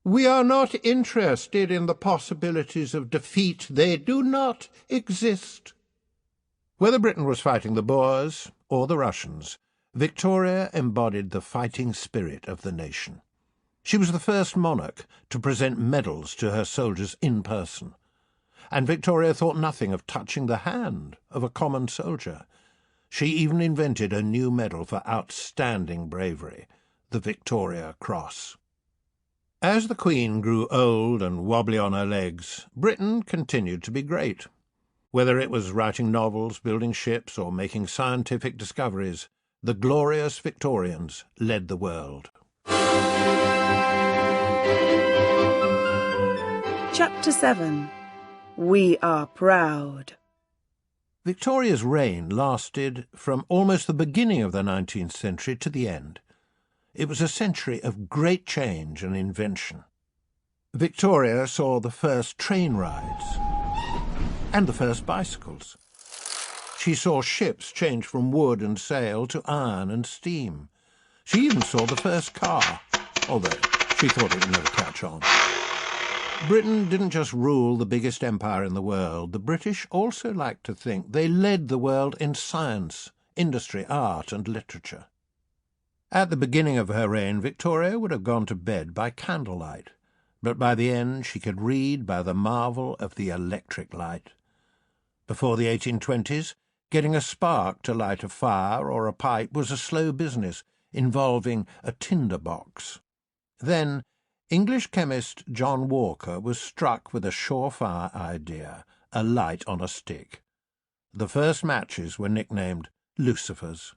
"We are not interested in the possibilities of defeat. They do not exist." Whether Britain was fighting the Boers or the Russians, Victoria embodied the fighting spirit of the nation. She was the first monarch to present medals to her soldiers in person, and Victoria thought nothing of touching the hand of a common soldier. She even invented a new medal for outstanding bravery, the Victoria Cross. As the Queen grew old and wobbly on her legs, Britain continued to be great. Whether it was writing novels, building ships, or making scientific discoveries, the glorious Victorians led the world. Chapter 7. We are proud. Victoria's reign lasted from almost the beginning of the 19th century to the end. It was a century of great change and invention. Victoria saw the first train rides and the first bicycles. She saw ships change from wood and sail to iron and steam. She even saw the first car, although she thought it would never catch on. Britain didn't just rule the biggest empire in the world. The British also liked to think they led the world in science, industry, art, and literature. At the beginning of her reign, Victoria would have gone to bed by candlelight, but by the end she could read by the marvel of the electric light. Before the 1820s, getting a spark to light a fire or a pipe was a slow business, involving a tinder box. Then English chemist John Walker was struck with a surefire idea, a light on a stick. The first matches were nicknamed lucifers.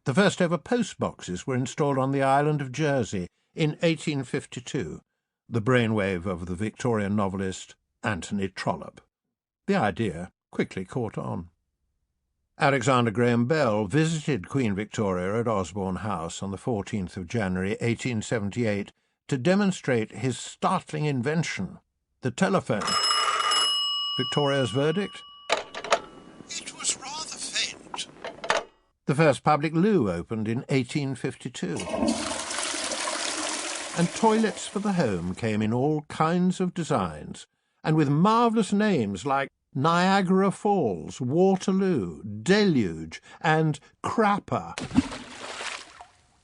The first ever post-boxes were installed on the island of Jersey in 1852, the brainwave of the Victorian novelist Anthony Trollope. The idea quickly caught on. Alexander Graham Bell visited Queen Victoria at Osborne House on the 14th of January 1878 to demonstrate his startling invention, the telephone. Victoria's verdict? It was rather faint. The first public loo opened in 1852. And toilets for the home came in all kinds of designs, and with marvellous names like Niagara Falls, Waterloo, Deluge, and Crapper.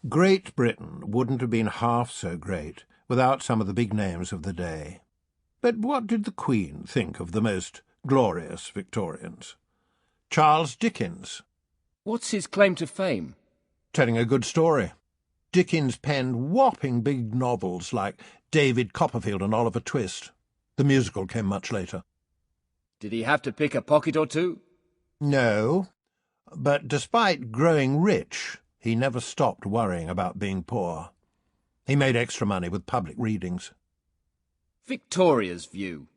Great Britain wouldn't have been half so great without some of the big names of the day. But what did the Queen think of the most glorious Victorians? Charles Dickens. What's his claim to fame? Telling a good story. Dickens penned whopping big novels like David Copperfield and Oliver Twist. The musical came much later. Did he have to pick a pocket or two? No, but despite growing rich, he never stopped worrying about being poor. He made extra money with public readings. Victoria's view.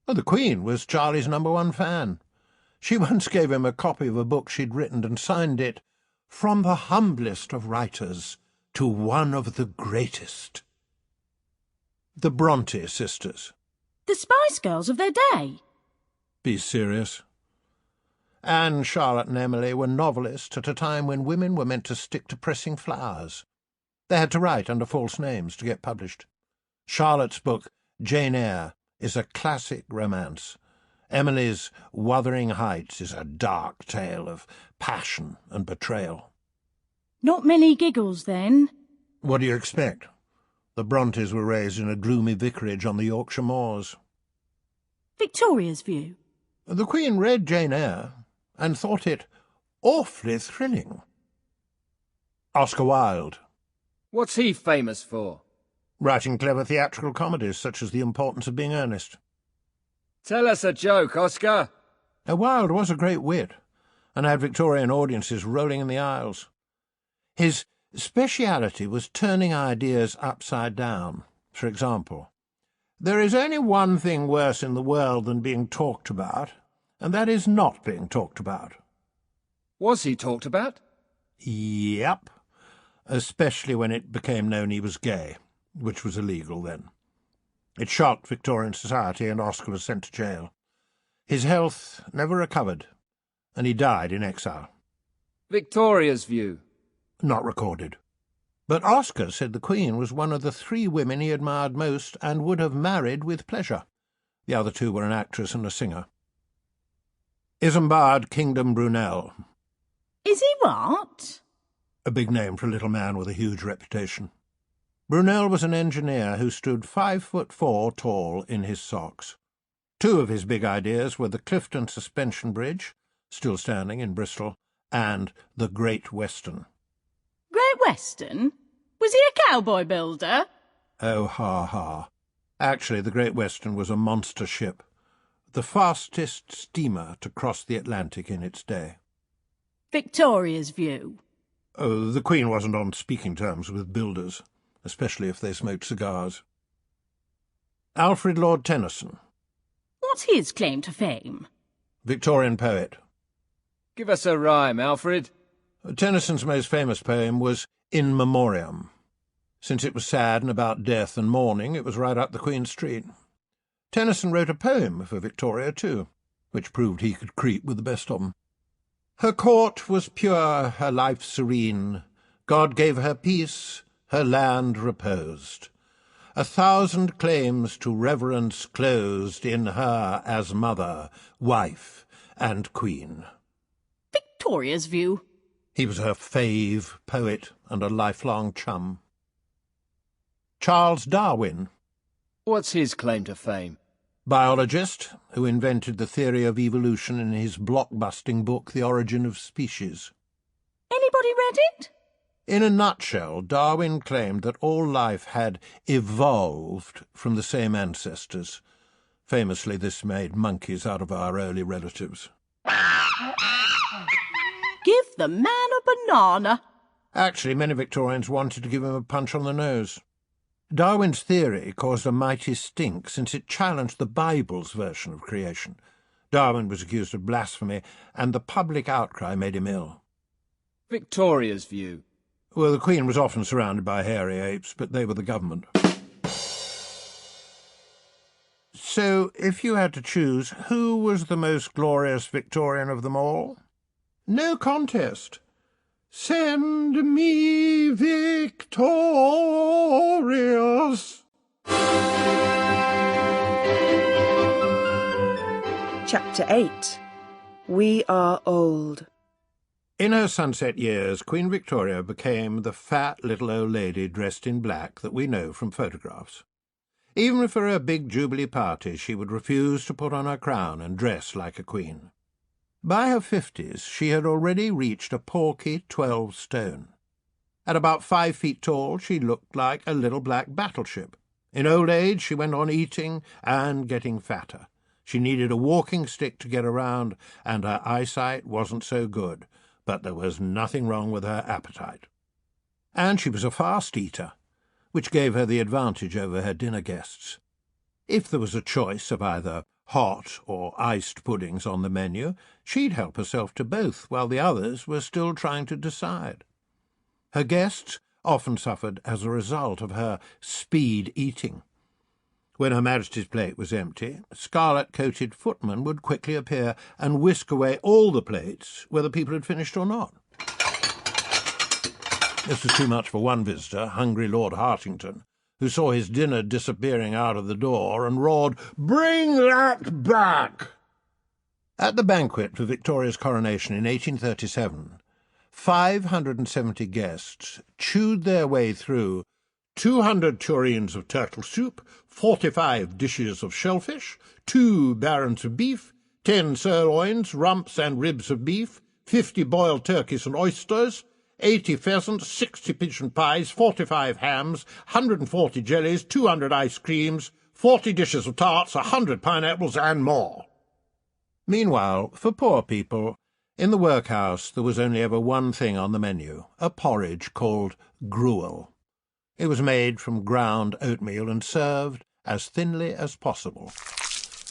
Oh, the Queen was Charlie's #1 fan. She once gave him a copy of a book she'd written and signed it, "From the humblest of writers to one of the greatest." The Bronte sisters. The Spice Girls of their day. Be serious. Anne, Charlotte and Emily were novelists at a time when women were meant to stick to pressing flowers. They had to write under false names to get published. Charlotte's book, Jane Eyre, is a classic romance. Emily's Wuthering Heights is a dark tale of passion and betrayal. Not many giggles, then. What do you expect? The Brontes were raised in a gloomy vicarage on the Yorkshire moors. Victoria's view. The Queen read Jane Eyre and thought it awfully thrilling. Oscar Wilde. What's he famous for? Writing clever theatrical comedies such as The Importance of Being Earnest. Tell us a joke, Oscar. Wilde was a great wit, and had Victorian audiences rolling in the aisles. His speciality was turning ideas upside down. For example, there is only one thing worse in the world than being talked about, and that is not being talked about. Was he talked about? Yep, especially when it became known he was gay, which was illegal then. It shocked Victorian society, and Oscar was sent to jail. His health never recovered, and he died in exile. Victoria's view. Not recorded. But Oscar said the Queen was one of the 3 women he admired most and would have married with pleasure. The other 2 were an actress and a singer. Isambard Kingdom Brunel. Is he what? A big name for a little man with a huge reputation. Brunel was an engineer who stood 5'4" tall in his socks. 2 of his big ideas were the Clifton Suspension Bridge, still standing in Bristol, and the Great Western. Great Western? Was he a cowboy builder? Oh, ha. Actually, the Great Western was a monster ship, the fastest steamer to cross the Atlantic in its day. Victoria's view. Oh, the Queen wasn't on speaking terms with builders, especially if they smoked cigars. Alfred Lord Tennyson. What's his claim to fame? Victorian poet. Give us a rhyme, Alfred. Tennyson's most famous poem was In Memoriam. Since it was sad and about death and mourning, it was right up the Queen's Street. Tennyson wrote a poem for Victoria, too, which proved he could creep with the best of them. Her court was pure, her life serene. God gave her peace, her land reposed. 1,000 claims to reverence closed in her as mother, wife, and queen. Victoria's view. He was her fave poet and a lifelong chum. Charles Darwin. What's his claim to fame? Biologist who invented the theory of evolution in his blockbusting book The Origin of Species. Anybody read it? In a nutshell, Darwin claimed that all life had evolved from the same ancestors. Famously, this made monkeys out of our early relatives. Give the man a banana. Actually, many Victorians wanted to give him a punch on the nose. Darwin's theory caused a mighty stink since it challenged the Bible's version of creation. Darwin was accused of blasphemy, and the public outcry made him ill. Victoria's view. Well, the Queen was often surrounded by hairy apes, but they were the government. So, if you had to choose, who was the most glorious Victorian of them all? No contest. Send me victorious. Chapter 8. We are old. In her sunset years, Queen Victoria became the fat little old lady dressed in black that we know from photographs. Even for her big Jubilee party, she would refuse to put on her crown and dress like a queen. By her 50s, she had already reached a porky 12 stone. At about 5 feet tall, she looked like a little black battleship. In old age, she went on eating and getting fatter. She needed a walking stick to get around, and her eyesight wasn't so good, but there was nothing wrong with her appetite. And she was a fast eater, which gave her the advantage over her dinner guests. If there was a choice of either hot or iced puddings on the menu, she'd help herself to both, while the others were still trying to decide. Her guests often suffered as a result of her speed eating. When Her Majesty's plate was empty, scarlet-coated footmen would quickly appear and whisk away all the plates, whether people had finished or not. This was too much for one visitor, hungry Lord Hartington, who saw his dinner disappearing out of the door and roared, "Bring that back!" At the banquet for Victoria's coronation in 1837, 570 guests chewed their way through 200 tureens of turtle soup, 45 dishes of shellfish, 2 barons of beef, 10 sirloins, rumps and ribs of beef, 50 boiled turkeys and oysters, 80 pheasants, 60 pigeon pies, 45 hams, 140 jellies, 200 ice creams, 40 dishes of tarts, 100 pineapples, and more. Meanwhile, for poor people, In the workhouse there was only ever one thing on the menu, a porridge called gruel. It was made from ground oatmeal and served as thinly as possible.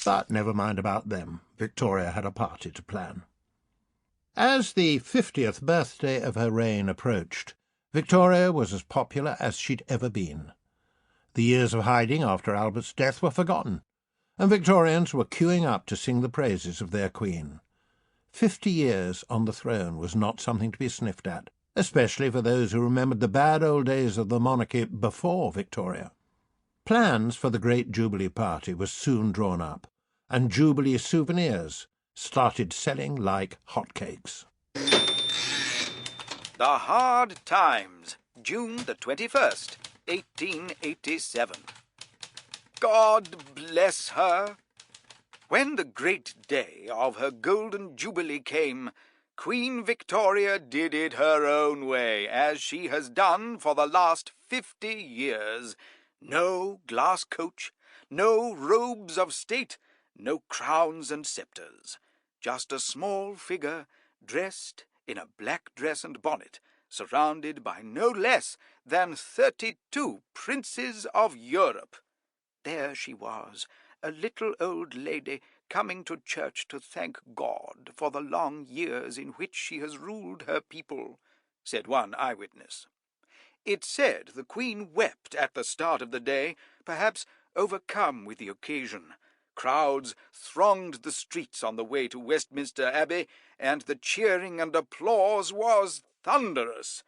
But never mind about them. Victoria had a party to plan. As the 50th birthday of her reign approached, Victoria was as popular as she'd ever been. The years of hiding after Albert's death were forgotten, and Victorians were queuing up to sing the praises of their queen. 50 years on the throne was not something to be sniffed at, especially for those who remembered the bad old days of the monarchy before Victoria. Plans for the great Jubilee party were soon drawn up, and Jubilee souvenirs started selling like hotcakes. The Hard Times, June the 21st, 1887. God bless her! When the great day of her golden jubilee came, Queen Victoria did it her own way, as she has done for the last 50 years. No glass coach, no robes of state, no crowns and sceptres. Just a small figure dressed in a black dress and bonnet, surrounded by no less than 32 princes of Europe. There she was, a little old lady coming to church to thank God for the long years in which she has ruled her people, said one eyewitness. It's said the Queen wept at the start of the day, perhaps overcome with the occasion. Crowds thronged the streets on the way to Westminster Abbey, and the cheering and applause was thunderous.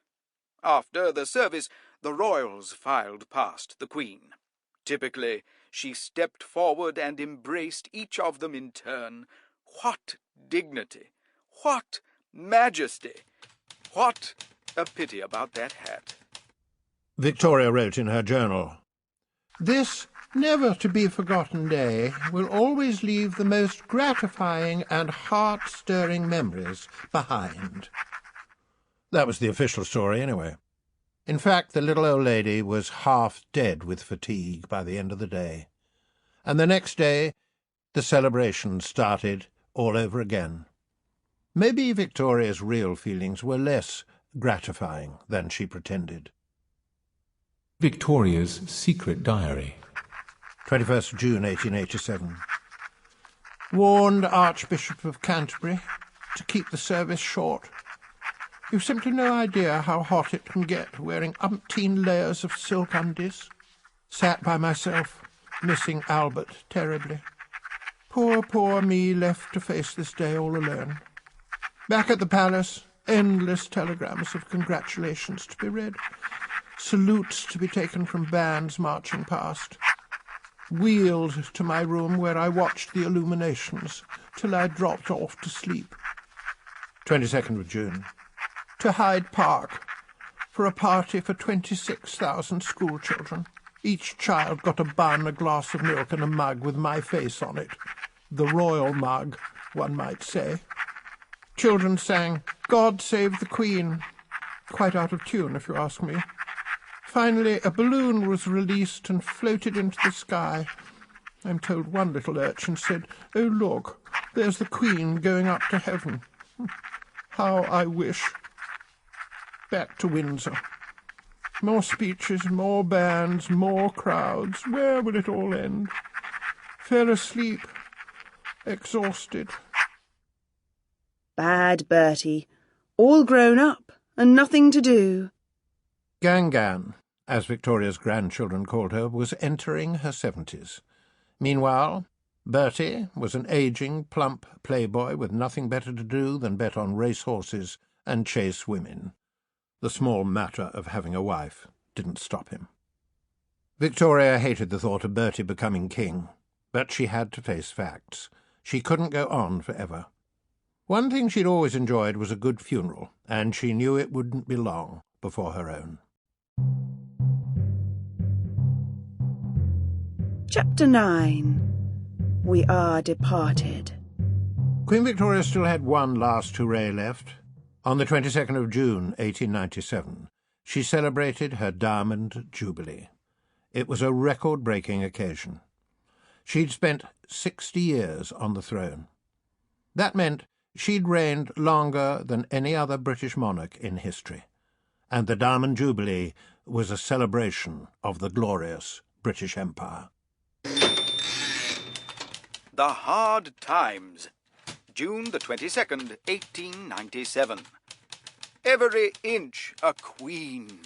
After the service, the royals filed past the Queen. Typically, she stepped forward and embraced each of them in turn. What dignity! What majesty! What a pity about that hat! Victoria wrote in her journal, "This never-to-be-forgotten day will always leave the most gratifying and heart-stirring memories behind." That was the official story, anyway. In fact, the little old lady was half dead with fatigue by the end of the day. And the next day, the celebration started all over again. Maybe Victoria's real feelings were less gratifying than she pretended. Victoria's secret diary. 21st June 1887. Warned Archbishop of Canterbury to keep the service short. You've simply no idea how hot it can get wearing umpteen layers of silk undies. Sat by myself, missing Albert terribly. Poor me left to face this day all alone. Back at the palace, endless telegrams of congratulations to be read. Salutes to be taken from bands marching past. Wheeled to my room where I watched the illuminations till I dropped off to sleep. 22nd of June. To Hyde Park for a party for 26,000 schoolchildren. Each child got a bun, a glass of milk and a mug with my face on it. The royal mug, one might say. Children sang, "God Save the Queen." Quite out of tune, if you ask me. Finally, a balloon was released and floated into the sky. I'm told one little urchin said, "Oh, look, there's the Queen going up to heaven." How I wish. Back to Windsor. More speeches, more bands, more crowds. Where will it all end? Fell asleep, exhausted. Bad Bertie. All grown up and nothing to do. Gangan, as Victoria's grandchildren called her, was entering her 70s. Meanwhile, Bertie was an ageing, plump playboy with nothing better to do than bet on racehorses and chase women. The small matter of having a wife didn't stop him. Victoria hated the thought of Bertie becoming king, but she had to face facts. She couldn't go on forever. One thing she'd always enjoyed was a good funeral, and she knew it wouldn't be long before her own. Chapter 9. We are departed. Queen Victoria still had one last hooray left. On the 22nd of June, 1897, she celebrated her Diamond Jubilee. It was a record-breaking occasion. She'd spent 60 years on the throne. That meant She'd reigned longer than any other British monarch in history, and the Diamond Jubilee was a celebration of the glorious British Empire. The Hard Times, June the 22nd, 1897. Every inch a queen.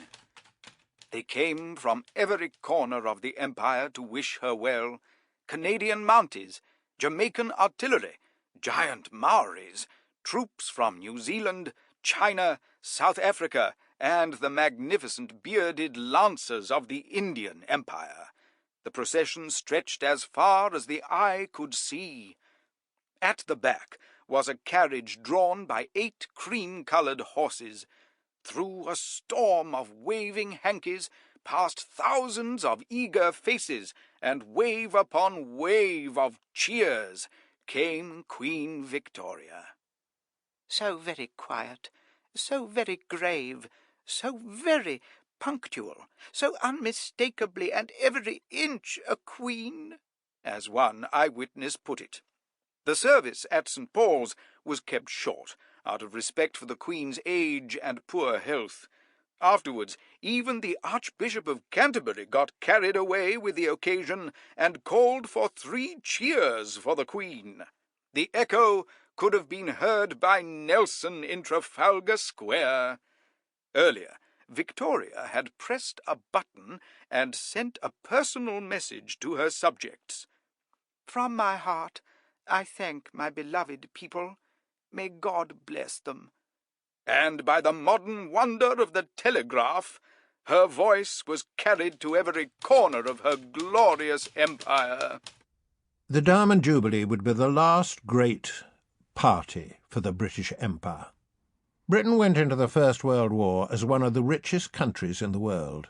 They came from every corner of the empire to wish her well. Canadian Mounties, Jamaican artillery, giant Maoris, troops from New Zealand, China, South Africa, and the magnificent bearded lancers of the Indian Empire. The procession stretched as far as the eye could see. At the back was a carriage drawn by 8 cream-coloured horses. Through a storm of waving hankies, past thousands of eager faces, and wave upon wave of cheers, came Queen Victoria. So very quiet, so very grave, so very punctual, so unmistakably and every inch a queen, as one eyewitness put it. The service at St. Paul's was kept short, out of respect for the Queen's age and poor health. Afterwards, even the Archbishop of Canterbury got carried away with the occasion and called for 3 cheers for the Queen. The echo could have been heard by Nelson in Trafalgar Square. Earlier, Victoria had pressed a button and sent a personal message to her subjects. "From my heart, I thank my beloved people. May God bless them." And by the modern wonder of the telegraph, her voice was carried to every corner of her glorious empire. The Diamond Jubilee would be the last great party for the British Empire. Britain went into the First World War as one of the richest countries in the world.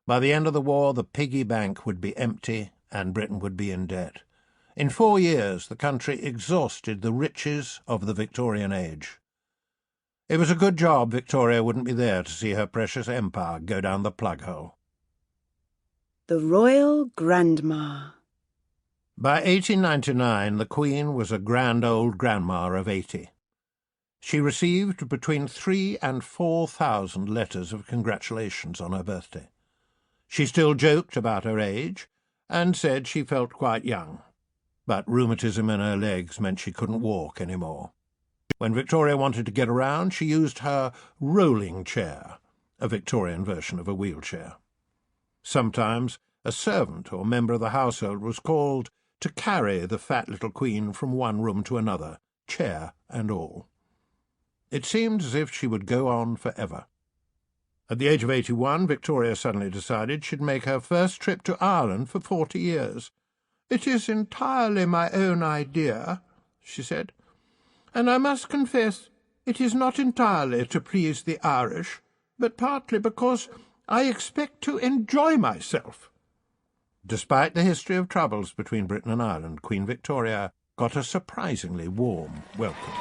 By the end of the war, the piggy bank would be empty and Britain would be in debt. In 4 years, the country exhausted the riches of the Victorian age. It was a good job Victoria wouldn't be there to see her precious empire go down the plug hole. The Royal Grandma. By 1899, the Queen was a grand old grandma of 80. She received between 3,000 and 4,000 letters of congratulations on her birthday. She still joked about her age and said she felt quite young, but rheumatism in her legs meant she couldn't walk any more. When Victoria wanted to get around, she used her rolling chair, a Victorian version of a wheelchair. Sometimes a servant or member of the household was called to carry the fat little Queen from one room to another, chair and all. It seemed as if she would go on forever. At the age of 81, Victoria suddenly decided she'd make her first trip to Ireland for 40 years. "It is entirely my own idea," she said, "and I must confess it is not entirely to please the Irish, but partly because I expect to enjoy myself." Despite the history of troubles between Britain and Ireland, Queen Victoria got a surprisingly warm welcome.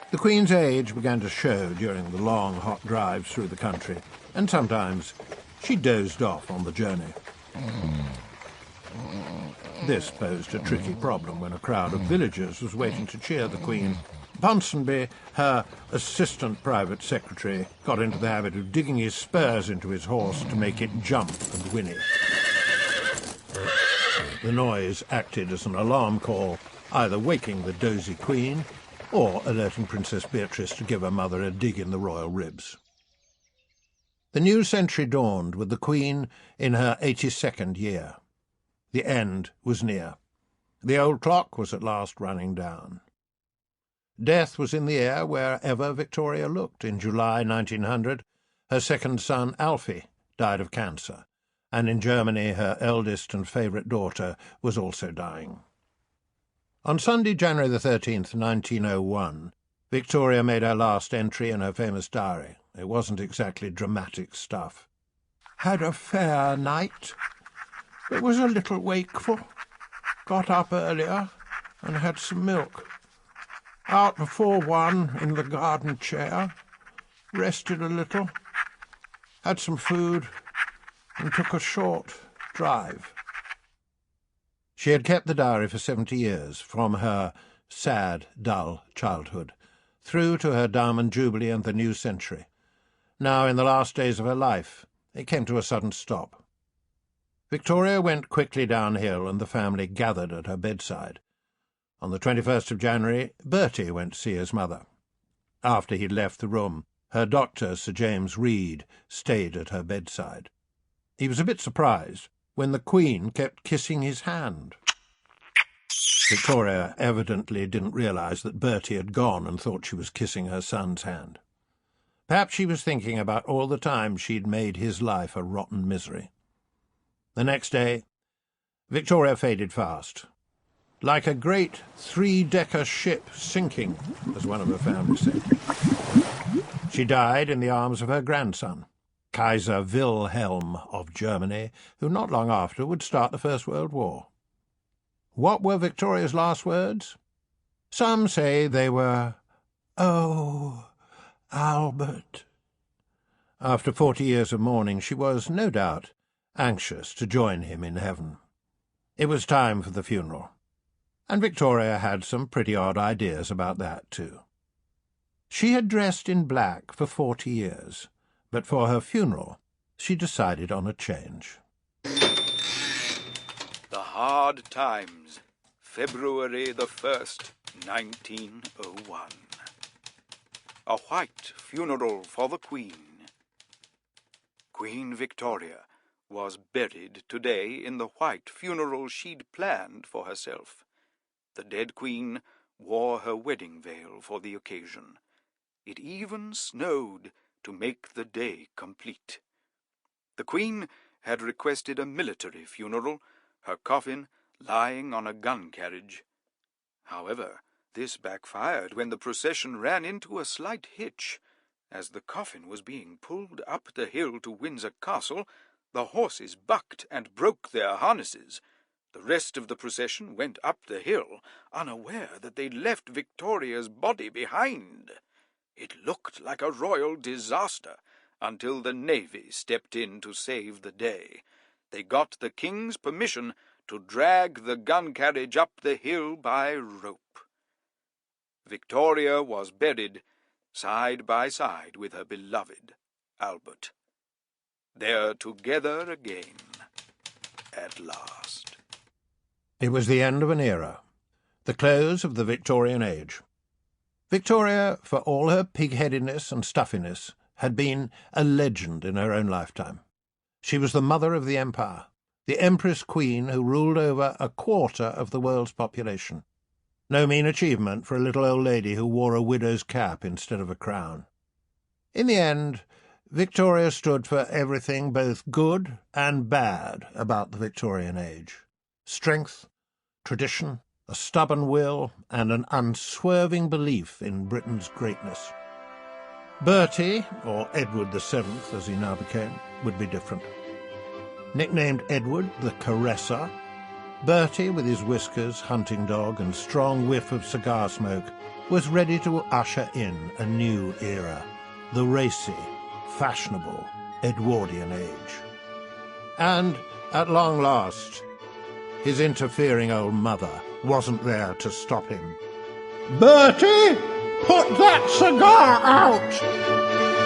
The Queen's age began to show during the long, hot drives through the country, and sometimes she dozed off on the journey. This posed a tricky problem when a crowd of villagers was waiting to cheer the Queen. Ponsonby, her assistant private secretary, got into the habit of digging his spurs into his horse to make it jump and whinny. The noise acted as an alarm call, either waking the dozy Queen or alerting Princess Beatrice to give her mother a dig in the royal ribs. The new century dawned with the Queen in her 82nd year. The end was near. The old clock was at last running down. Death was in the air wherever Victoria looked. In July 1900, her second son, Alfie, died of cancer, and in Germany her eldest and favourite daughter was also dying. On Sunday, January the 13th, 1901, Victoria made her last entry in her famous diary. It wasn't exactly dramatic stuff. "Had a fair night, but was a little wakeful. Got up earlier and had some milk. Out before 1 in the garden chair. Rested a little. Had some food and took a short drive." She had kept the diary for 70 years, from her sad, dull childhood, through to her Diamond Jubilee and the new century. Now, in the last days of her life, it came to a sudden stop. Victoria went quickly downhill, and the family gathered at her bedside. On the 21st of January, Bertie went to see his mother. After he'd left the room, her doctor, Sir James Reed, stayed at her bedside. He was a bit surprised when the Queen kept kissing his hand. Victoria evidently didn't realise that Bertie had gone and thought she was kissing her son's hand. Perhaps she was thinking about all the time she'd made his life a rotten misery. The next day, Victoria faded fast. Like a great three-decker ship sinking, as one of her family said. She died in the arms of her grandson, Kaiser Wilhelm of Germany, who not long after would start the First World War. What were Victoria's last words? Some say they were, "Oh, Albert." After 40 years of mourning, she was, no doubt, anxious to join him in heaven. It was time for the funeral, and Victoria had some pretty odd ideas about that too. She had dressed in black for 40 years, but for her funeral she decided on a change. The Hard Times, February the 1st, 1901. A white funeral for the Queen. Queen Victoria was buried today in the white funeral she'd planned for herself. The dead Queen wore her wedding veil for the occasion. It even snowed to make the day complete. The Queen had requested a military funeral, her coffin lying on a gun carriage. However, this backfired when the procession ran into a slight hitch. As the coffin was being pulled up the hill to Windsor Castle, the horses bucked and broke their harnesses. The rest of the procession went up the hill, unaware that they'd left Victoria's body behind. It looked like a royal disaster until the Navy stepped in to save the day. They got the King's permission to drag the gun carriage up the hill by rope. Victoria was buried side by side with her beloved Albert. They're together again at last. It was the end of an era, the close of the Victorian age. Victoria, for all her pig-headedness and stuffiness, had been a legend in her own lifetime. She was the mother of the empire, the Empress Queen who ruled over a quarter of the world's population. No mean achievement for a little old lady who wore a widow's cap instead of a crown. In the end, Victoria stood for everything both good and bad about the Victorian age. Strength, tradition, a stubborn will, and an unswerving belief in Britain's greatness. Bertie, or Edward VII, as he now became, would be different. Nicknamed Edward the Caresser, Bertie, with his whiskers, hunting dog, and strong whiff of cigar smoke, was ready to usher in a new era, the racy, fashionable Edwardian age. And, at long last, his interfering old mother wasn't there to stop him. "Bertie, put that cigar out!"